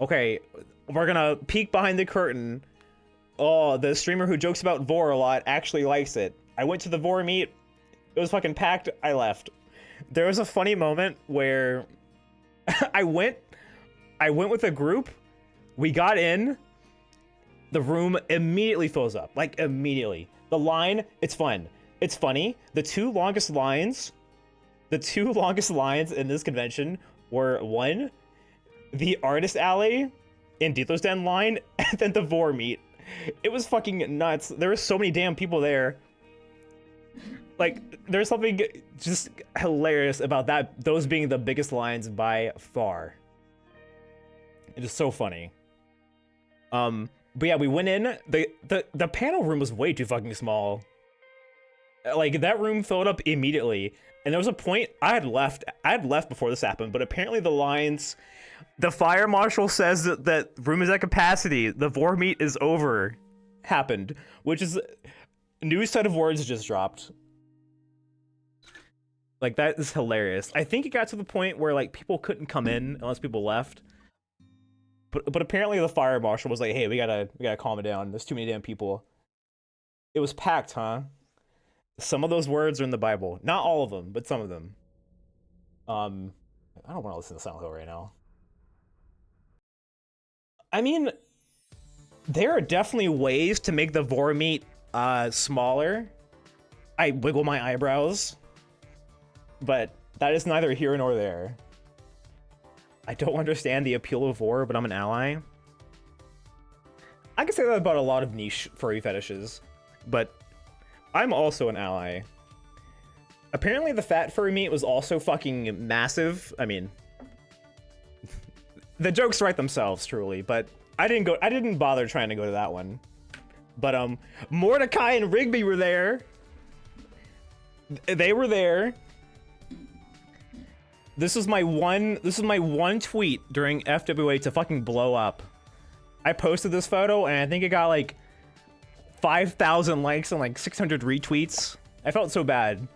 Okay, we're gonna peek behind the curtain. Oh, the streamer who jokes about Vor a lot actually likes it. I went to the Vor meet. It was fucking packed. I left. There was a funny moment where I went with a group. We got in. The room immediately fills up. Like, immediately. The line, it's fun. It's funny. The two longest lines in this convention were, one, the Artist Alley in Dealer's Den line, and then the Vor meet. It was fucking nuts. There were so many damn people there. Like, there's something just hilarious about those being the biggest lines by far. It is so funny. But yeah, we went in. The panel room was way too fucking small. Like, that room filled up immediately. And there was a point I had left before this happened, but apparently the fire marshal says that room is at capacity. The Vor meet is over. happened, which is a new set of words just dropped. Like, that is hilarious. I think it got to the point where, like, people couldn't come in unless people left. But apparently the fire marshal was like, hey, we gotta calm it down. There's too many damn people. It was packed, huh? Some of those words are in the Bible. Not all of them, but some of them. I don't want to listen to Silent Hill right now. I mean, there are definitely ways to make the vor meat smaller. I wiggle my eyebrows. But that is neither here nor there. I don't understand the appeal of war, but I'm an ally. I can say that about a lot of niche furry fetishes, but I'm also an ally. Apparently the fat furry meat was also fucking massive. I mean, the jokes write themselves, truly, but I didn't bother trying to go to that one. But Mordecai and Rigby were there. They were there. This is my one tweet during FWA to fucking blow up. I posted this photo and I think it got like 5,000 likes and like 600 retweets. I felt so bad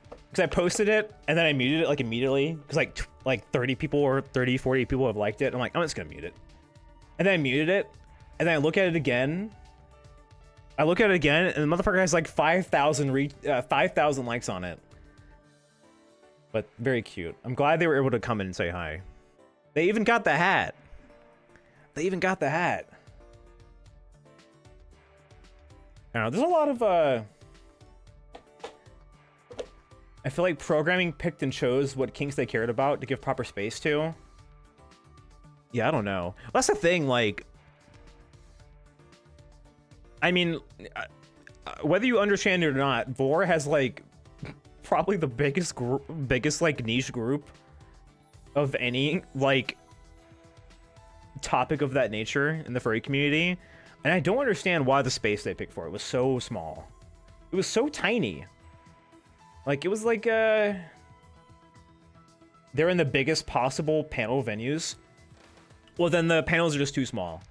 because I posted it and then I muted it like immediately because like 30 people or 30, 40 people have liked it. I'm like, I'm just gonna mute it. And then I muted it and then I look at it again. And the motherfucker has like 5,000 likes on it. But very cute. I'm glad they were able to come in and say hi. They even got the hat. I don't know, there's a lot of I feel like programming picked and chose what kinks they cared about to give proper space to. Yeah, I don't know. That's the thing, like, I mean, whether you understand it or not, vor has like probably the biggest like niche group of any like topic of that nature in the furry community, and I don't understand why the space they picked for it was so small. It was so tiny. Like, it was like they're in the biggest possible panel venues. Well, then the panels are just too small.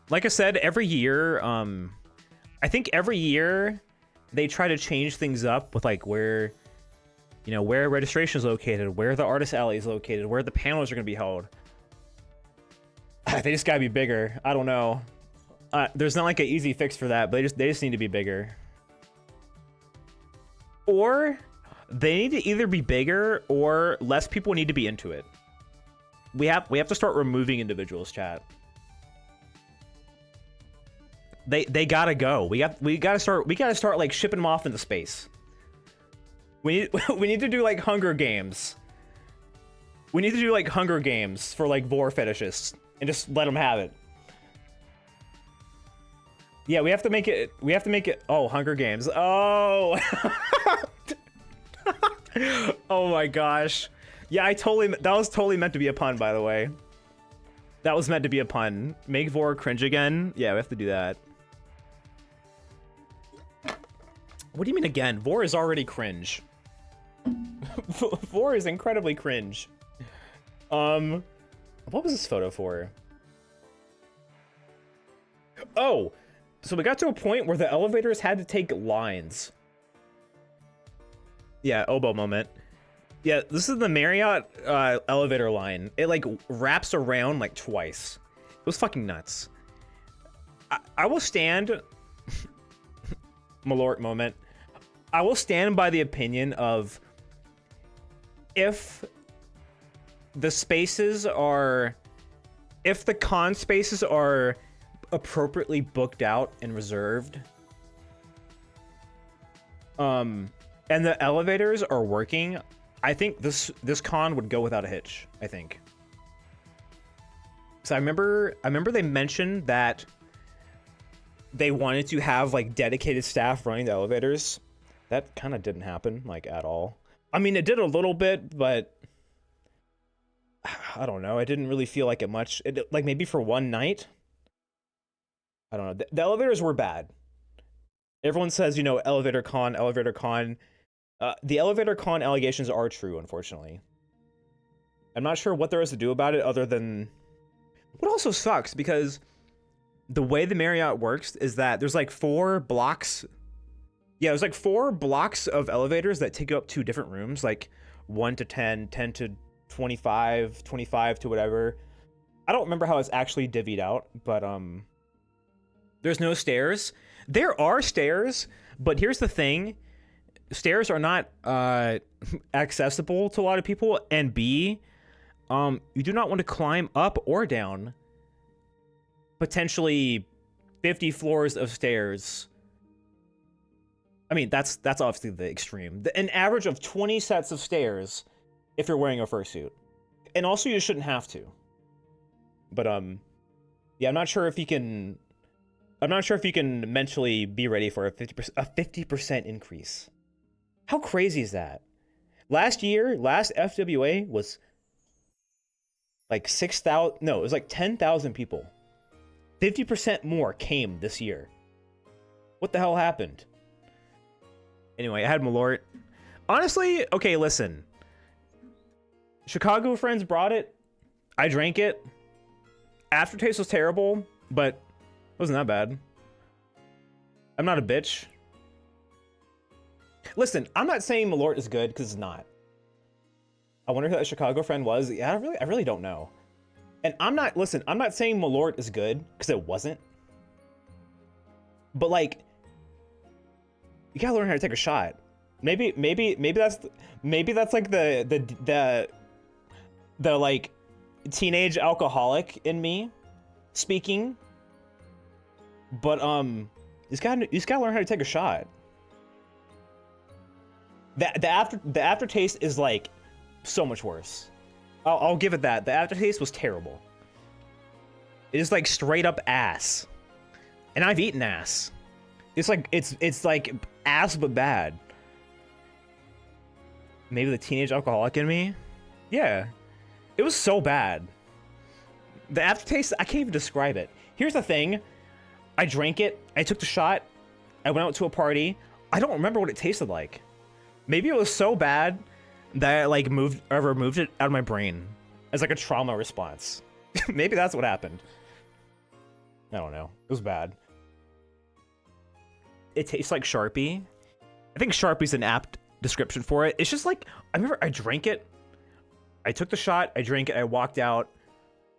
Like I said, every year, I think every year they try to change things up with like where, you know, where registration is located, where the artist alley is located, where the panels are going to be held. They just gotta be bigger. I don't know. There's not like an easy fix for that, but they just need to be bigger. Or they need to either be bigger or less people need to be into it. We have to start removing individuals, chat. They gotta go. We gotta start like shipping them off into space. We need to do like Hunger Games. We need to do like Hunger Games for like vor fetishists and just let them have it. Yeah, we have to make it. Oh, Hunger Games. Oh. Oh my gosh. Yeah, that was totally meant to be a pun, by the way. That was meant to be a pun. Make vor cringe again? Yeah, we have to do that. What do you mean again? Vor is already cringe. Vor is incredibly cringe. What was this photo for? Oh, so we got to a point where the elevators had to take lines. Yeah, oboe moment. Yeah, this is the Marriott elevator line. It like wraps around like twice. It was fucking nuts. I will stand... Malort moment. I will stand by the opinion of if the con spaces are appropriately booked out and reserved, and the elevators are working, I think this con would go without a hitch, I think. So I remember they mentioned that they wanted to have like dedicated staff running the elevators. That kind of didn't happen like at all. I mean, it did a little bit, but I don't know. It didn't really feel like it much. Like maybe for one night. I don't know. The elevators were bad. Everyone says, you know, elevator con. The elevator con allegations are true, unfortunately. I'm not sure what there is to do about it other than... What also sucks, because the way the Marriott works is that there's like 4 blocks. Yeah, there's like 4 blocks of elevators that take you up to different rooms, like 1 to 10, 10 to 25, 25 to whatever. I don't remember how it's actually divvied out, but there's no stairs. There are stairs, but here's the thing. Stairs are not accessible to a lot of people, and B, you do not want to climb up or down potentially 50 floors of stairs. I mean, that's obviously the extreme. An average of 20 sets of stairs if you're wearing a fursuit. And also you shouldn't have to. But yeah, I'm not sure if you can mentally be ready for a 50% increase. How crazy is that? Last FWA was like 6,000, no, it was like 10,000 people. 50% more came this year. What the hell happened? Anyway, I had Malort. Honestly, okay, listen. Chicago friends brought it. I drank it. Aftertaste was terrible, but it wasn't that bad. I'm not a bitch. Listen, I'm not saying Malort is good, because it's not. I wonder who that Chicago friend was. Yeah, I really don't know. And I'm not saying Malort is good, because it wasn't. But like, you gotta learn how to take a shot. Maybe that's like the like teenage alcoholic in me speaking. But you just gotta learn how to take a shot. The aftertaste is like so much worse. I'll give it that. The aftertaste was terrible. It is like straight up ass. And I've eaten ass. It's like ass but bad. Maybe the teenage alcoholic in me? Yeah. It was so bad. The aftertaste, I can't even describe it. Here's the thing. I drank it, I took the shot, I went out to a party. I don't remember what it tasted like. Maybe it was so bad that I like removed it out of my brain as like a trauma response. Maybe that's what happened. I don't know. It was bad. It tastes like Sharpie. I think Sharpie's an apt description for it. It's just like, I remember I drank it, I took the shot, I drank it, I walked out,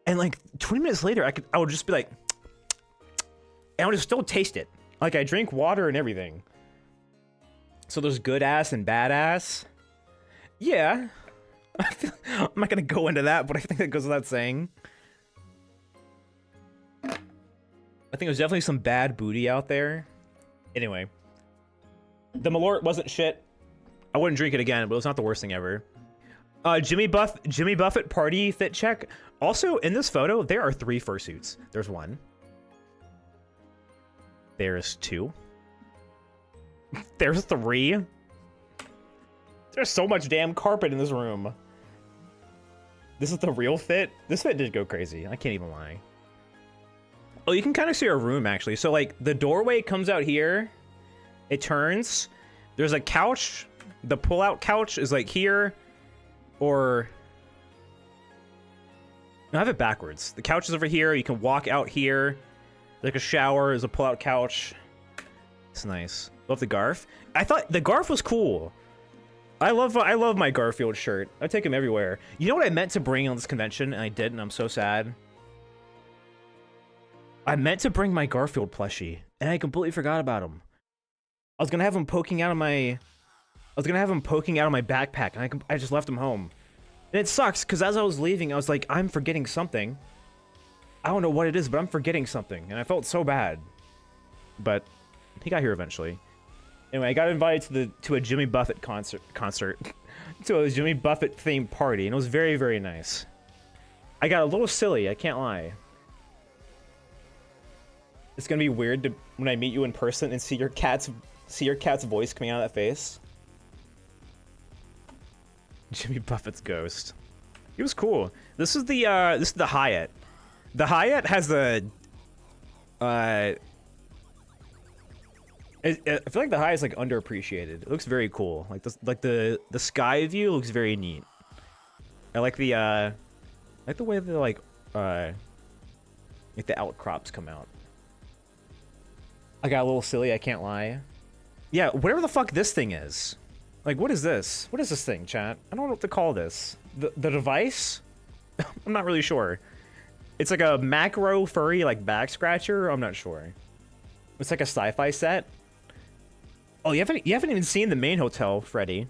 and like 20 minutes later, I would just be like, and I would still taste it. Like I drink water and everything. So there's good ass and bad ass. Yeah. I'm not gonna go into that, but I think that goes without saying. I think there's definitely some bad booty out there. Anyway. The Malort wasn't shit. I wouldn't drink it again, but it was not the worst thing ever. Jimmy Buffett party fit check. Also, in this photo, there are 3 fursuits. There's 1. There's 2. There's 3. There's so much damn carpet in this room. This is the real fit. This fit did go crazy. I can't even lie. Oh, you can kind of see our room, actually. So, like, the doorway comes out here. It turns. There's a couch. The pull-out couch is, like, here. Or... No, I have it backwards. The couch is over here. You can walk out here. Like a shower. There's a pull-out couch. It's nice. Love the Garf. I thought the Garf was cool. I love my Garfield shirt. I take him everywhere. You know what I meant to bring on this convention, and I didn't. I'm so sad. I meant to bring my Garfield plushie, and I completely forgot about him. I was gonna have him poking out of my backpack, and I just left him home. And it sucks, because as I was leaving, I was like, I'm forgetting something. I don't know what it is, but I'm forgetting something, and I felt so bad. But he got here eventually. Anyway, I got invited to a Jimmy Buffett concert to a Jimmy Buffett themed party, and it was very, very nice. I got a little silly, I can't lie. It's gonna be weird when I meet you in person and see your cat's voice coming out of that face. Jimmy Buffett's ghost. He was cool. This is the Hyatt. The Hyatt has a I feel like the Hyatt is like underappreciated. It looks very cool. Like the sky view looks very neat. I like the way the like the outcrops come out. I got a little silly, I can't lie. Yeah, whatever the fuck this thing is. Like, what is this? What is this thing, chat? I don't know what to call this. The device? I'm not really sure. It's like a macro furry, like, back scratcher? I'm not sure. It's like a sci-fi set. Oh, you haven't even seen the main hotel, Freddy.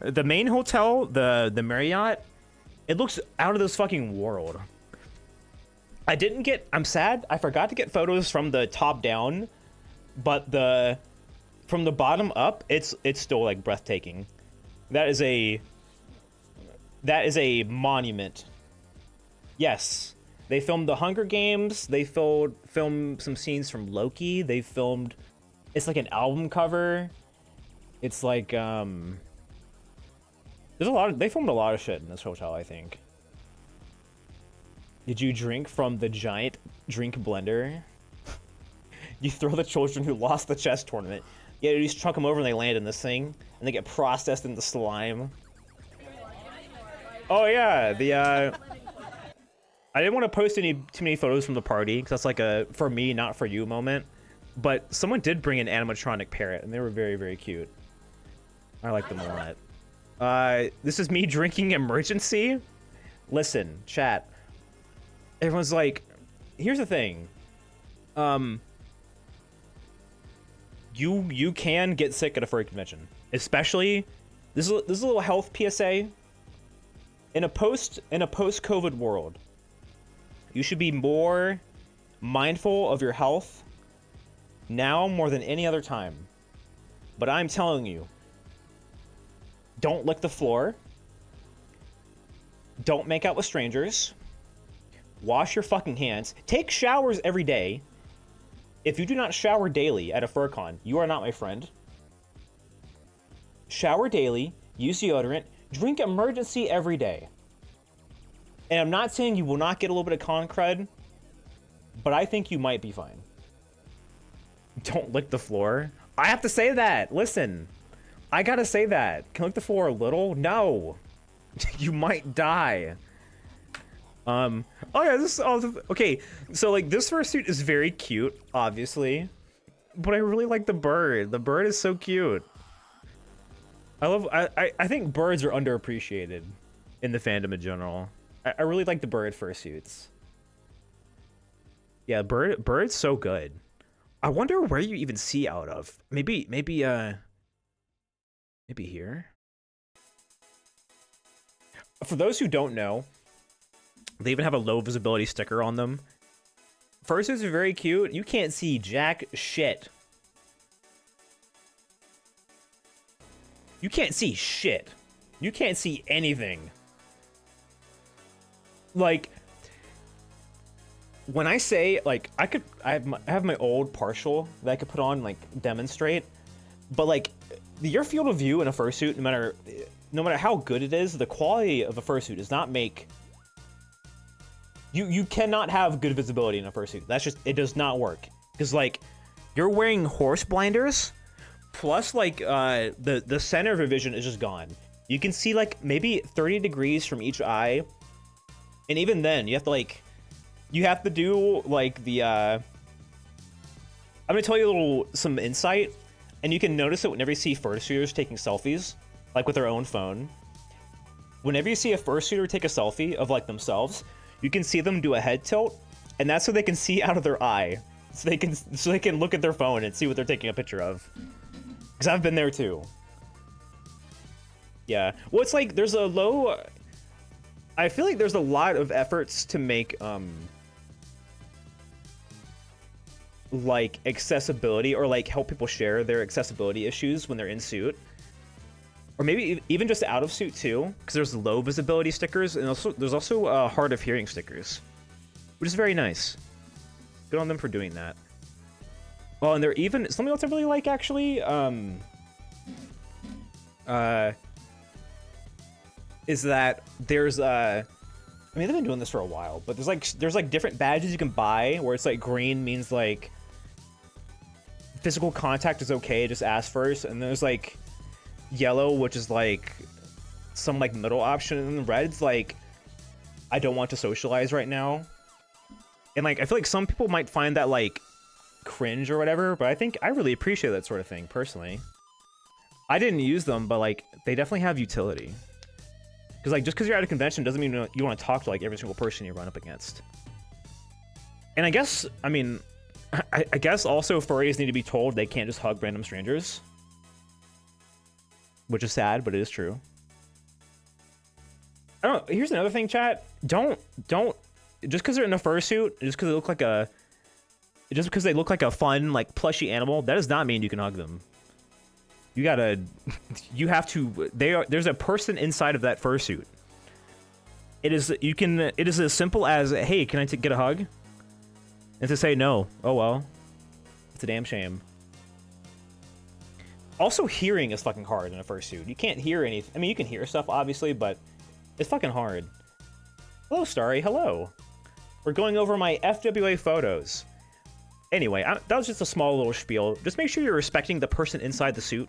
The main hotel, the Marriott, it looks out of this fucking world. I'm sad, I forgot to get photos from the top down, but from the bottom up, it's still like breathtaking. That is a monument. Yes, they filmed the Hunger Games. They filmed some scenes from Loki. They filmed. It's like an album cover. It's like there's a lot. They filmed a lot of shit in this hotel, I think. Did you drink from the giant drink blender? You throw the children who lost the chess tournament. Yeah, you just truck them over and they land in this thing, and they get processed into slime. Oh yeah, I didn't want to post too many photos from the party, because that's like a for me, not for you moment. But someone did bring an animatronic parrot, and they were very, very cute. I like them a lot. This is me drinking emergency. Listen, chat. Everyone's like, here's the thing. You can get sick at a furry convention, especially this is a little health PSA. In a post-COVID world, you should be more mindful of your health now more than any other time. But I'm telling you, don't lick the floor. Don't make out with strangers. Wash your fucking hands. Take showers every day. If you do not shower daily at a FurCon, you are not my friend. Shower daily, use deodorant, drink emergency every day. And I'm not saying you will not get a little bit of con crud, but I think you might be fine. Don't lick the floor. I have to say that. Listen, I gotta say that. Can I lick the floor a little? No. You might die. Oh yeah, okay, so like this fursuit is very cute, obviously, but I really like the bird. The bird is so cute. I think birds are underappreciated in the fandom in general. I really like the bird fursuits. Yeah, bird's so good. I wonder where you even see out of. Maybe here. For those who don't know, they even have a low visibility sticker on them. Fursuits are very cute. You can't see jack shit. You can't see shit. You can't see anything. Like, when I say, like, I have my old partial that I could put on, like, demonstrate, but like, your field of view in a fursuit, no matter how good it is, the quality of a fursuit does not make. You cannot have good visibility in a fursuit. That's just, it does not work. Because, like, you're wearing horse blinders, plus, like, the center of your vision is just gone. You can see, like, maybe 30 degrees from each eye. And even then, you have to, like, do, like, the, I'm gonna tell you some insight, and you can notice it whenever you see fursuiters taking selfies, like, with their own phone. Whenever you see a fursuiter take a selfie of, like, themselves, you can see them do a head tilt, and that's so they can see out of their eye. So they can look at their phone and see what they're taking a picture of. Because I've been there too. Yeah. Well, it's like there's a low. I feel like there's a lot of efforts to make like accessibility, or like help people share their accessibility issues when they're in suit. Or maybe even just out of suit too, because there's low visibility stickers, and there's also hard of hearing stickers, which is very nice. Good on them for doing that. Well, and they're even something else I really like actually. Is that there's I mean, they've been doing this for a while, but there's like different badges you can buy where it's like green means like physical contact is okay, just ask first, and there's like yellow, which is like some like middle option, and red's like I don't want to socialize right now. And like I feel like some people might find that like cringe or whatever, but I think I really appreciate that sort of thing personally. I didn't use them, but like they definitely have utility. Because like just because you're at a convention doesn't mean you want to talk to like every single person you run up against. And I guess, I mean, I guess also furries need to be told they can't just hug random strangers, which is sad, but it is true. I don't know. Here's another thing, chat. Don't just because they're in a fursuit, just because they look like a fun like plushy animal, that does not mean you can hug them. You have to. There's a person inside of that fursuit. It is as simple as, hey, can I get a hug? And to say no, oh well, it's a damn shame. Also, hearing is fucking hard in a fursuit. You can't hear anything. I mean, you can hear stuff obviously, but it's fucking hard. Hello, Starry. Hello. We're going over my FWA photos. Anyway, that was just a small little spiel. Just make sure you're respecting the person inside the suit.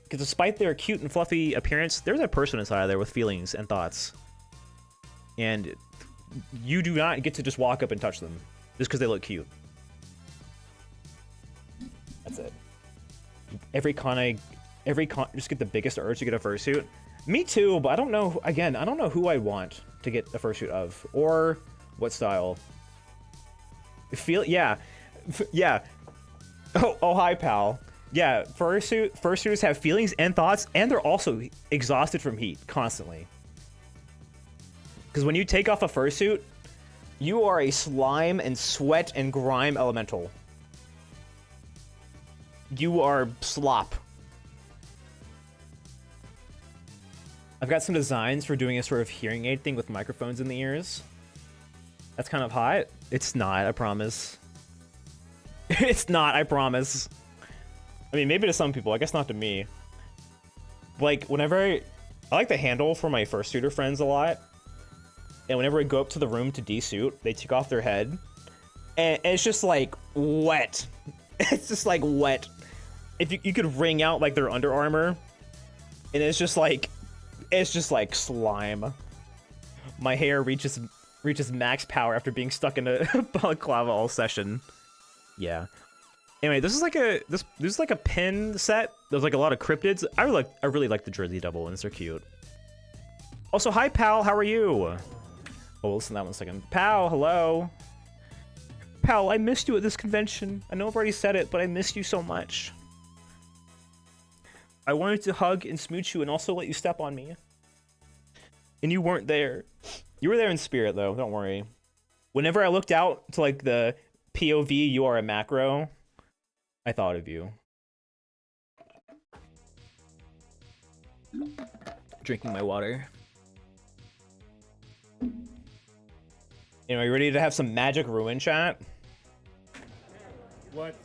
Because despite their cute and fluffy appearance, there's a person inside there with feelings and thoughts. And you do not get to just walk up and touch them just because they look cute. That's it. Every con, just get the biggest urge to get a fursuit. Me too, but I don't know, again, I don't know who I want to get a fursuit of, or what style. Yeah. Oh, hi, pal. Yeah, fursuits have feelings and thoughts, and they're also exhausted from heat constantly. Because when you take off a fursuit, you are a slime and sweat and grime elemental. You are slop. I've got some designs for doing a sort of hearing aid thing with microphones in the ears. That's kind of hot. It's not, I promise. It's not, I promise. I mean, maybe to some people, I guess not to me. Like, whenever I like the handle for my fursuiter friends a lot. And whenever I go up to the room to de-suit, they take off their head. And it's just like wet. It's just like wet. If you could wring out like their Under Armour. And it's just like slime. My hair reaches max power after being stuck in a balaclava all session. Yeah. Anyway, this is like a pin set. There's like a lot of cryptids. I really like the Jersey Double ones. They're cute. Also, hi pal, how are you? Oh, listen to that 1 second. Pal, hello. Pal, I missed you at this convention. I know I've already said it, but I missed you so much. I wanted to hug and smooch you and also let you step on me. And you weren't there. You were there in spirit, though. Don't worry. Whenever I looked out to, like, the POV, you are a macro, I thought of you. Drinking my water. Anyway, you ready to have some magic ruin chat? What?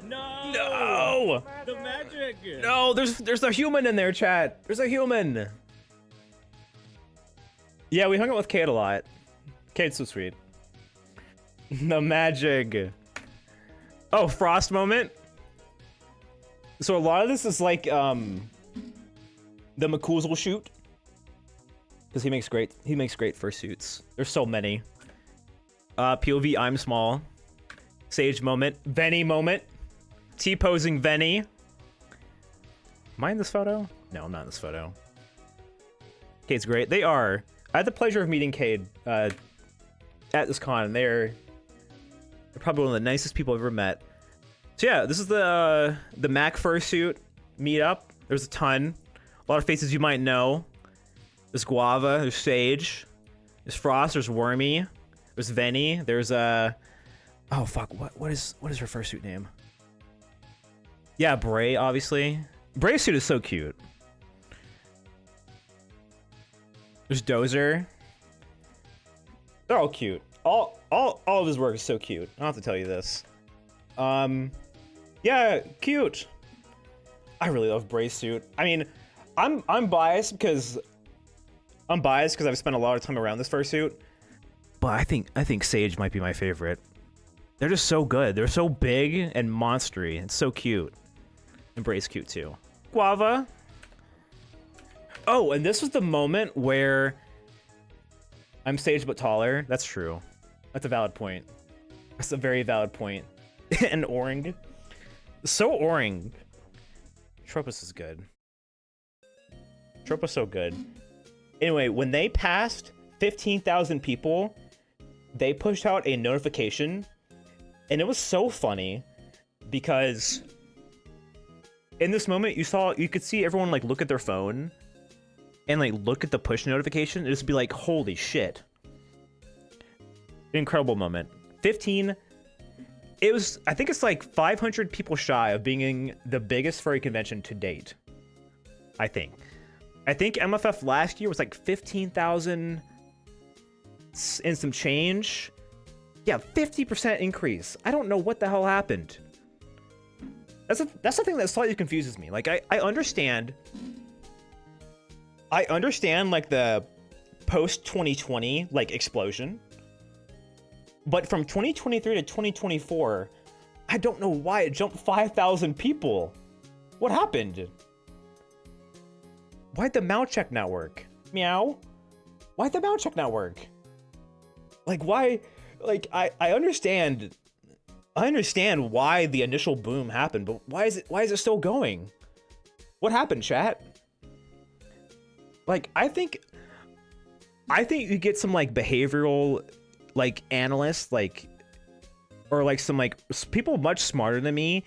No! No! The magic! No, there's a human in there, chat. There's a human. Yeah, we hung out with Kate a lot. Kate's so sweet. The magic. Oh, Frost moment. So a lot of this is like the McCoozle shoot. Because he makes great fursuits. There's so many. POV I'm small. Sage moment. Venny moment. T-posing Venny. Am I in this photo? No, I'm not in this photo. Cade's great. They are. I had the pleasure of meeting Cade at this con. They're probably one of the nicest people I've ever met. So yeah, this is the Mac fursuit meetup. There's a ton. A lot of faces you might know. There's Guava, there's Sage, there's Frost, there's Wormy, there's Venny, there's oh fuck, what is her fursuit name? Yeah, Bray, obviously. Bray's suit is so cute. There's Dozer. They're all cute. All of his work is so cute. I don't have to tell you this. Yeah, cute. I really love Bray's suit. I mean, I'm biased because I've spent a lot of time around this fursuit. But I think Sage might be my favorite. They're just so good. They're so big and monstery. It's so cute. And Bray's cute too. Guava. Oh, and this was the moment where I'm Sage but taller. That's true. That's a valid point. That's a very valid point. And Oring. So Oring. Tropus is good. Tropus so good. Anyway, when they passed 15,000 people, they pushed out a notification, and it was so funny because in this moment you could see everyone like look at their phone and like look at the push notification and just be like, holy shit. Incredible moment. 15. It was, I think it's like 500 people shy of being the biggest furry convention to date. I think MFF last year was like 15,000 and some change. Yeah, 50% increase. I don't know what the hell happened. That's the thing that slightly confuses me. Like I understand like the post 2020 like explosion. But from 2023 to 2024, I don't know why it jumped 5,000 people. What happened? Why'd the mouth check not work? Meow? Why'd the mouth check not work? Like, why? Like, I understand why the initial boom happened, but why is it still going? What happened, chat? Like, I think you get some, like, behavioral, like, analysts, like, or, like, some, like, people much smarter than me.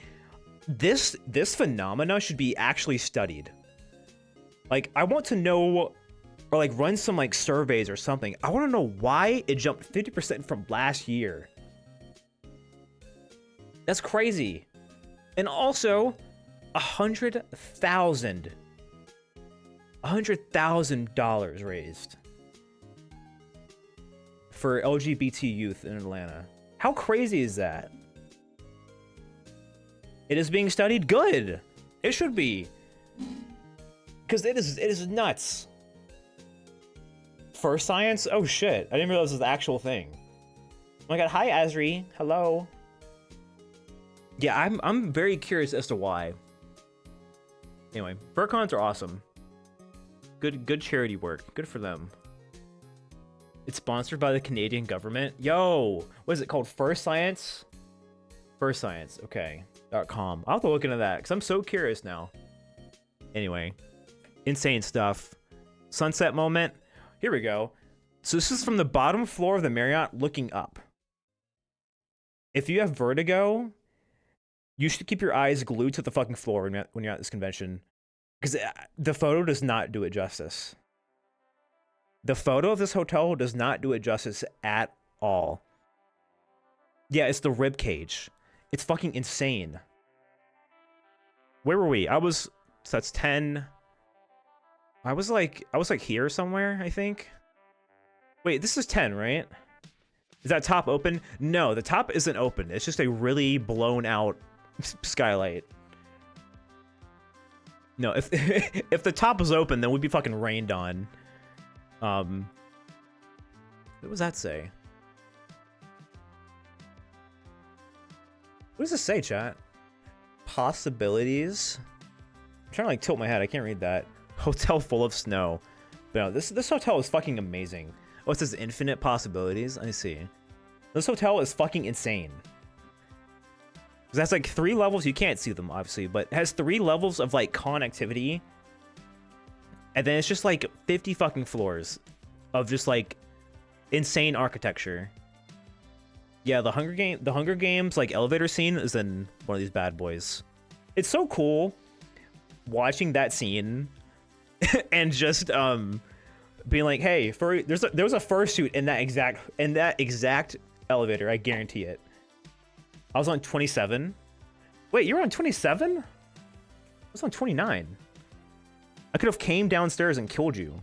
This phenomena should be actually studied. Like, I want to know, or like run some like surveys or something. I want to know why it jumped 50% from last year. That's crazy. And also, $100,000 raised for LGBT youth in Atlanta. How crazy is that? It is being studied. Good. It should be. Because it is nuts. For science? Oh shit. I didn't realize it was the actual thing. Oh my god, hi Azri. Hello. Yeah, I'm very curious as to why. Anyway, FurCons are awesome. Good charity work. Good for them. It's sponsored by the Canadian government. Yo, what is it called? First Science? First Science, okay. .com. I'll have to look into that because I'm so curious now. Anyway. Insane stuff. Sunset moment. Here we go. So this is from the bottom floor of the Marriott looking up. If you have vertigo, you should keep your eyes glued to the fucking floor when you're at this convention. Because the photo does not do it justice. The photo of this hotel does not do it justice at all. Yeah, it's the rib cage. It's fucking insane. Where were we? So that's 10. I was like here somewhere, I think. Wait, this is 10, right? Is that top open? No, the top isn't open. It's just a really blown out skylight. No, if if the top was open, then we'd be fucking rained on. What does that say? What does this say, chat? Possibilities? I'm trying to like tilt my head. I can't read that. Hotel full of snow. But no, this hotel is fucking amazing. Oh, it says infinite possibilities. Let me see. This hotel is fucking insane. That's like 3 levels. You can't see them, obviously, but it has 3 levels of like connectivity. And then it's just like 50 fucking floors of just like insane architecture. Yeah, the Hunger Games like elevator scene is in one of these bad boys. It's so cool watching that scene and just being like, hey, there was a fursuit in that exact elevator. I guarantee it. I was on 27. Wait, you were on 27? I was on 29. I could have came downstairs and killed you.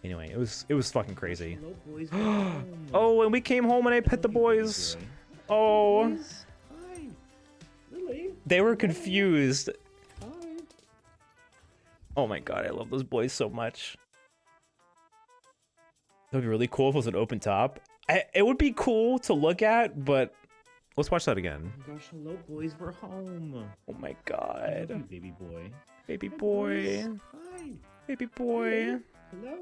Anyway, it was fucking crazy. Hello, boys. Oh, and we came home and I pet the boys. Oh. Hi. Lily. They were confused. Hi. Oh my god, I love those boys so much. That would be really cool if it was an open top. It would be cool to look at, but let's watch that again. Oh my gosh, hello, boys. We're home. Oh my god. Hi, baby boy. Baby Hi, boy. boys. Hi. Baby boy. Hello.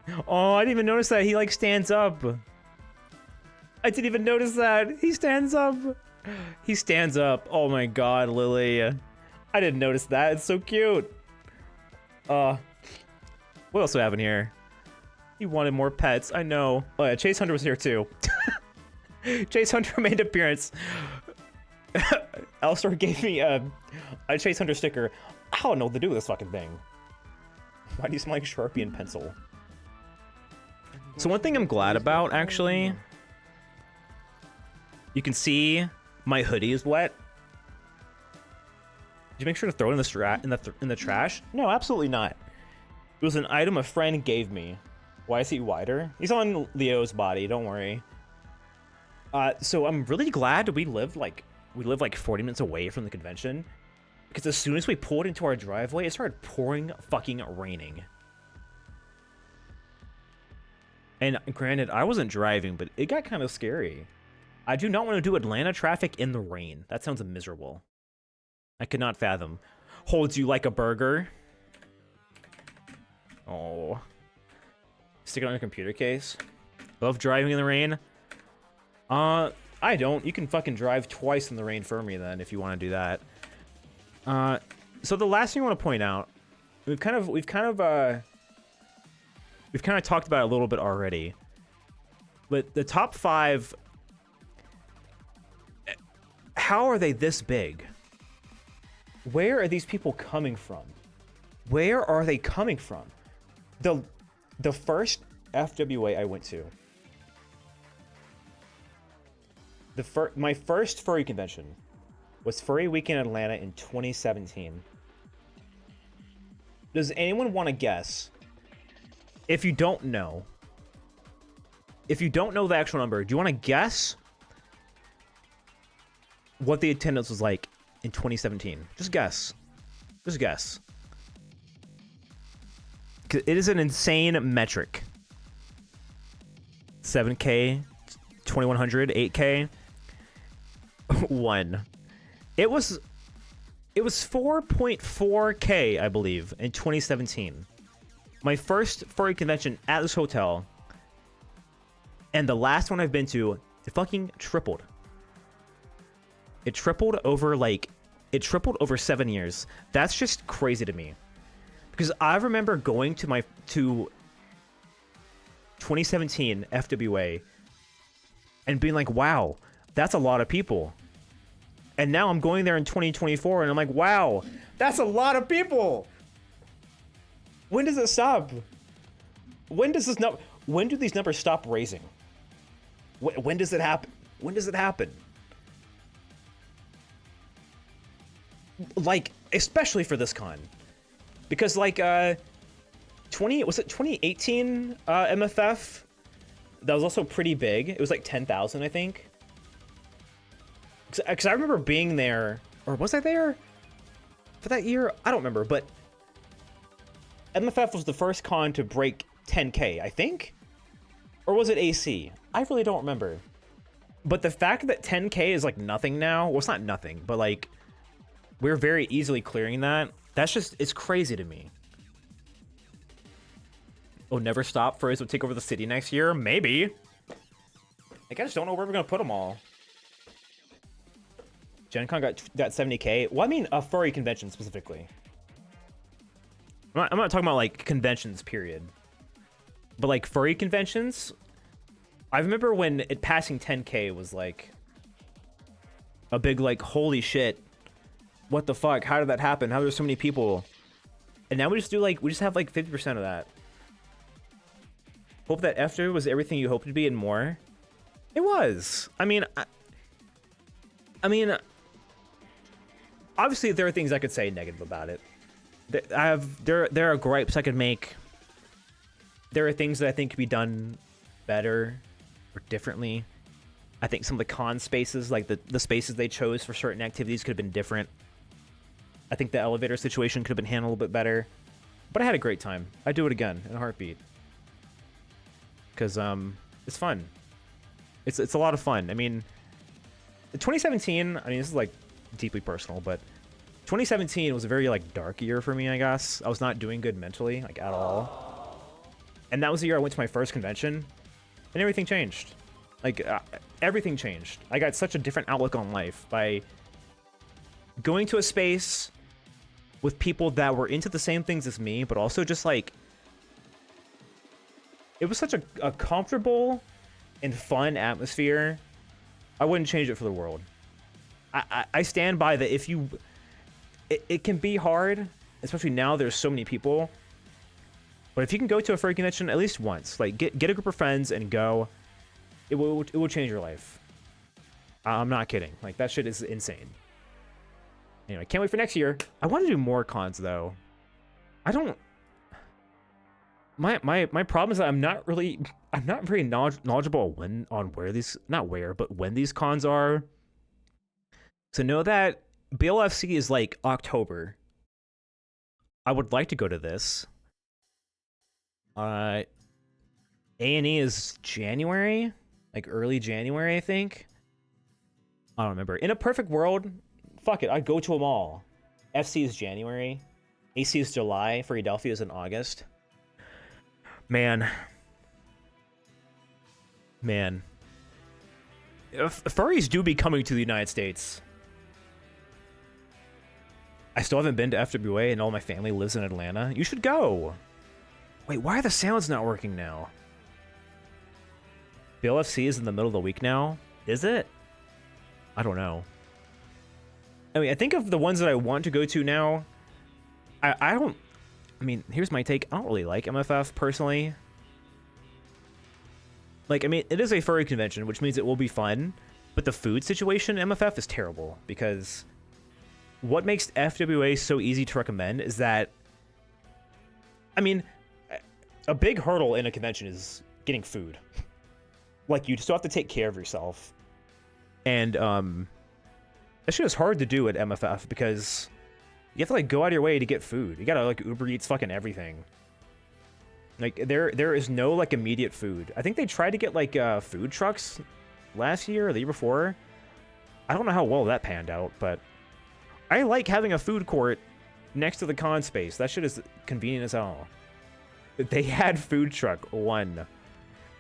Hi. Oh, I didn't even notice that. He, like, stands up. I didn't even notice that. He stands up. He stands up. Oh, my God, Lily. I didn't notice that. It's so cute. What else do we have in here? He wanted more pets. I know. Oh, yeah, Chase Hunter was here, too. Chase Hunter made an appearance. Elstor gave me a Chase Hunter sticker. I don't know what to do with this fucking thing. Why do you smell like Sharpie and pencil? So one thing I'm glad about, actually, you can see my hoodie is wet. Did you make sure to throw it in the trash? No, absolutely not. It was an item a friend gave me. Why is he wider? He's on Leo's body. Don't worry. So I'm really glad we live like 40 minutes away from the convention, because as soon as we pulled into our driveway, it started pouring fucking raining. And granted, I wasn't driving, but it got kind of scary. I do not want to do Atlanta traffic in the rain. That sounds miserable. I could not fathom. Holds you like a burger. Oh. Stick it on your computer case. Love driving in the rain. I don't. You can fucking drive twice in the rain for me then, if you want to do that. So the last thing I want to point out, we've kind of talked about it a little bit already, but the top 5, how are they this big? Where are these people coming from? Where are they coming from? The first FWA I went to, my first furry convention was Furry Week in Atlanta in 2017. Does anyone want to guess? If you don't know the actual number, do you want to guess what the attendance was like in 2017? Just guess. Just guess. 'Cause it is an insane metric. 7K, 2100, 8K. 1. It was 4.4K, I believe, in 2017. My first furry convention at this hotel, and the last one I've been to, it fucking tripled. It tripled over 7 years. That's just crazy to me. Because I remember going to 2017 FWA and being like, wow, that's a lot of people. And now I'm going there in 2024 and I'm like, wow, that's a lot of people. When does it stop? When do these numbers stop raising? When does it happen? When does it happen? Like, especially for this con. Because like 2018 MFF? That was also pretty big. It was like 10,000, I think. Because I remember being there, or was I there for that year? I don't remember, but MFF was the first con to break 10K, I think? Or was it AC? I really don't remember. But the fact that 10K is like nothing now, well, it's not nothing, but like we're very easily clearing that. That's just, it's crazy to me. Oh, never stop. Furries will take over the city next year? Maybe. Like, I just don't know where we're going to put them all. Gen Con got 70K. Well, I mean a furry convention specifically. I'm not talking about like conventions, period. But like furry conventions, I remember when it passing 10K was like a big like, holy shit. What the fuck? How did that happen? How are there so many people? And now we just have like 50% of that. Hope that after was everything you hoped it to be and more. It was. I mean, obviously there are things I could say negative about it. There are gripes I could make. There are things that I think could be done better or differently. I think some of the con spaces, like the spaces they chose for certain activities, could have been different. I think the elevator situation could have been handled a little bit better. But I had a great time. I'd do it again in a heartbeat. Because it's fun. It's a lot of fun. I mean, 2017, I mean, this is like deeply personal, but 2017 was a very like dark year for me, I guess. I was not doing good mentally, like at all. And that was the year I went to my first convention, and everything changed. Like, everything changed. I got such a different outlook on life by going to a space with people that were into the same things as me, but also just like, it was such a comfortable and fun atmosphere. I wouldn't change it for the world. I stand by that. If you, it can be hard, especially now there's so many people. But if you can go to a furry convention at least once, like get a group of friends and go, it will change your life. I'm not kidding. Like, that shit is insane. Anyway, can't wait for next year. I want to do more cons though. I don't. My problem is that I'm not very knowledgeable on where these, not where, but when these cons are. So know that BLFC is like October. I would like to go to this. A&E is January, like early January, I think. I don't remember. In a perfect world, fuck it, I'd go to them all. FC is January. AC is July. Philadelphia is in August. Man. If furries do be coming to the United States. I still haven't been to FWA and all my family lives in Atlanta. You should go. Wait, why are the sounds not working now? BLFC is in the middle of the week now? Is it? I don't know. I mean, I think of the ones that I want to go to now. I don't... I mean, here's my take. I don't really like MFF, personally. Like, I mean, it is a furry convention, which means it will be fun. But the food situation in MFF is terrible. Because what makes FWA so easy to recommend is that... I mean, a big hurdle in a convention is getting food. Like, you still have to take care of yourself. And, that shit is hard to do at MFF because you have to, like, go out of your way to get food. You gotta, like, Uber Eats fucking everything. Like, there is no, like, immediate food. I think they tried to get, like, food trucks last year or the year before. I don't know how well that panned out, but I like having a food court next to the con space. That shit is convenient as hell. They had food truck 1.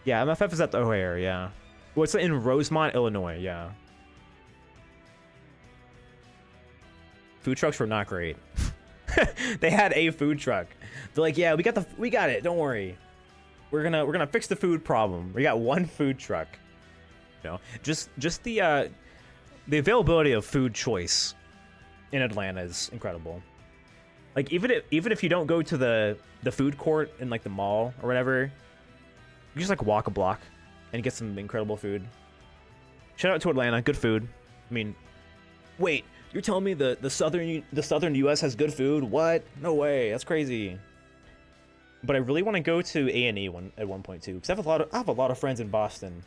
Yeah, MFF is at the O'Hare, yeah. Well, it's in Rosemont, Illinois, yeah. Food trucks were not great. They had a food truck. They're like, yeah, we got it. Don't worry. We're gonna fix the food problem. We got 1 food truck. You know, just the availability of food choice in Atlanta is incredible. Like, even if you don't go to the food court in, like, the mall or whatever, you just, like, walk a block and get some incredible food. Shout out to Atlanta, good food. I mean, wait, you're telling me the southern U.S. has good food? What? No way, that's crazy. But I really want to go to A&E at one point too, because I have a lot of friends in Boston.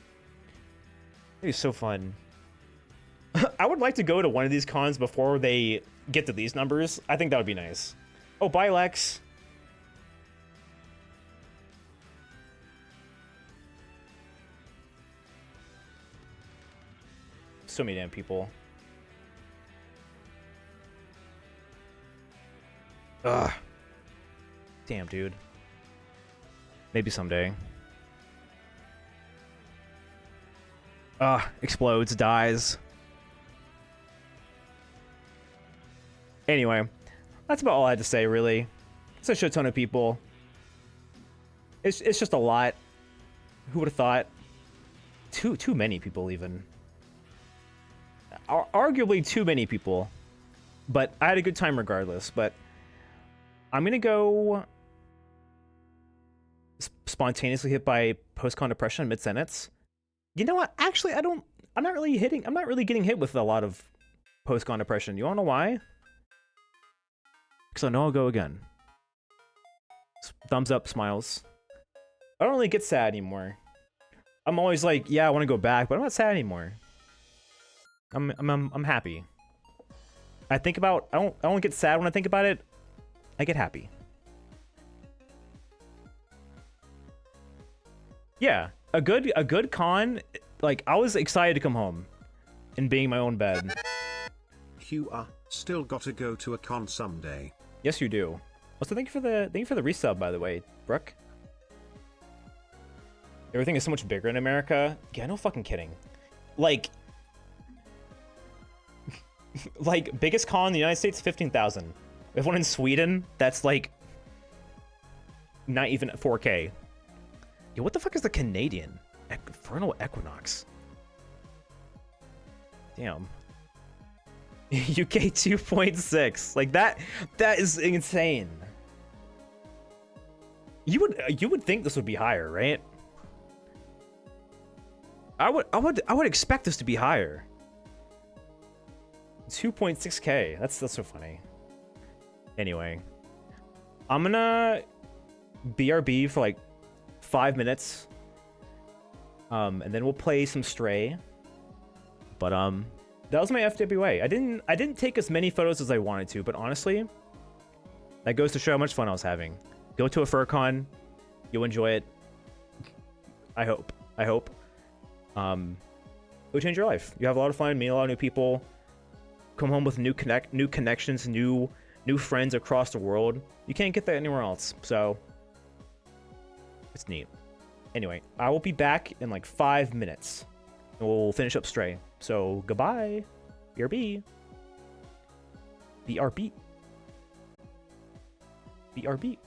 It'd be so fun. I would like to go to one of these cons before they get to these numbers. I think that would be nice. Oh, bye, Lex. So many damn people. Ugh. Damn, dude. Maybe someday. Explodes, dies. Anyway, that's about all I had to say, really. It's a shit ton of people. It's just a lot. Who would have thought? Too many people, even. Arguably too many people. But I had a good time regardless. But I'm gonna go spontaneously hit by post-con depression mid-sentence. You know what? Actually, I'm not really getting hit with a lot of post-con depression. You wanna know why? Because I know I'll go again. Thumbs up, smiles. I don't really get sad anymore. I'm always like, yeah, I want to go back, but I'm not sad anymore. I'm happy. I don't get sad when I think about it. I get happy. Yeah, a good con. Like, I was excited to come home and be in my own bed. Still gotta go to a con someday. Yes, you do. Also, thank you for the resub, by the way, Brooke. Everything is so much bigger in America. Yeah, no fucking kidding. Like, like biggest con in the United States, 15,000. We have one in Sweden that's like not even 4K. Yo, what the fuck is the Canadian Vernal Equinox? Damn. UK 2.6. Like that is insane. You would think this would be higher, right? I would expect this to be higher. 2.6K. That's so funny. Anyway, I'm gonna BRB for like 5 minutes. And then we'll play some Stray. But that was my FWA. I didn't take as many photos as I wanted to, but honestly, that goes to show how much fun I was having. Go to a FurCon, you'll enjoy it. I hope. It'll change your life. You have a lot of fun, meet a lot of new people, come home with new connections, new friends across the world. You can't get that anywhere else, so it's neat. Anyway, I will be back in like 5 minutes, and we'll finish up Stray. So goodbye, BRB. BRB. BRB.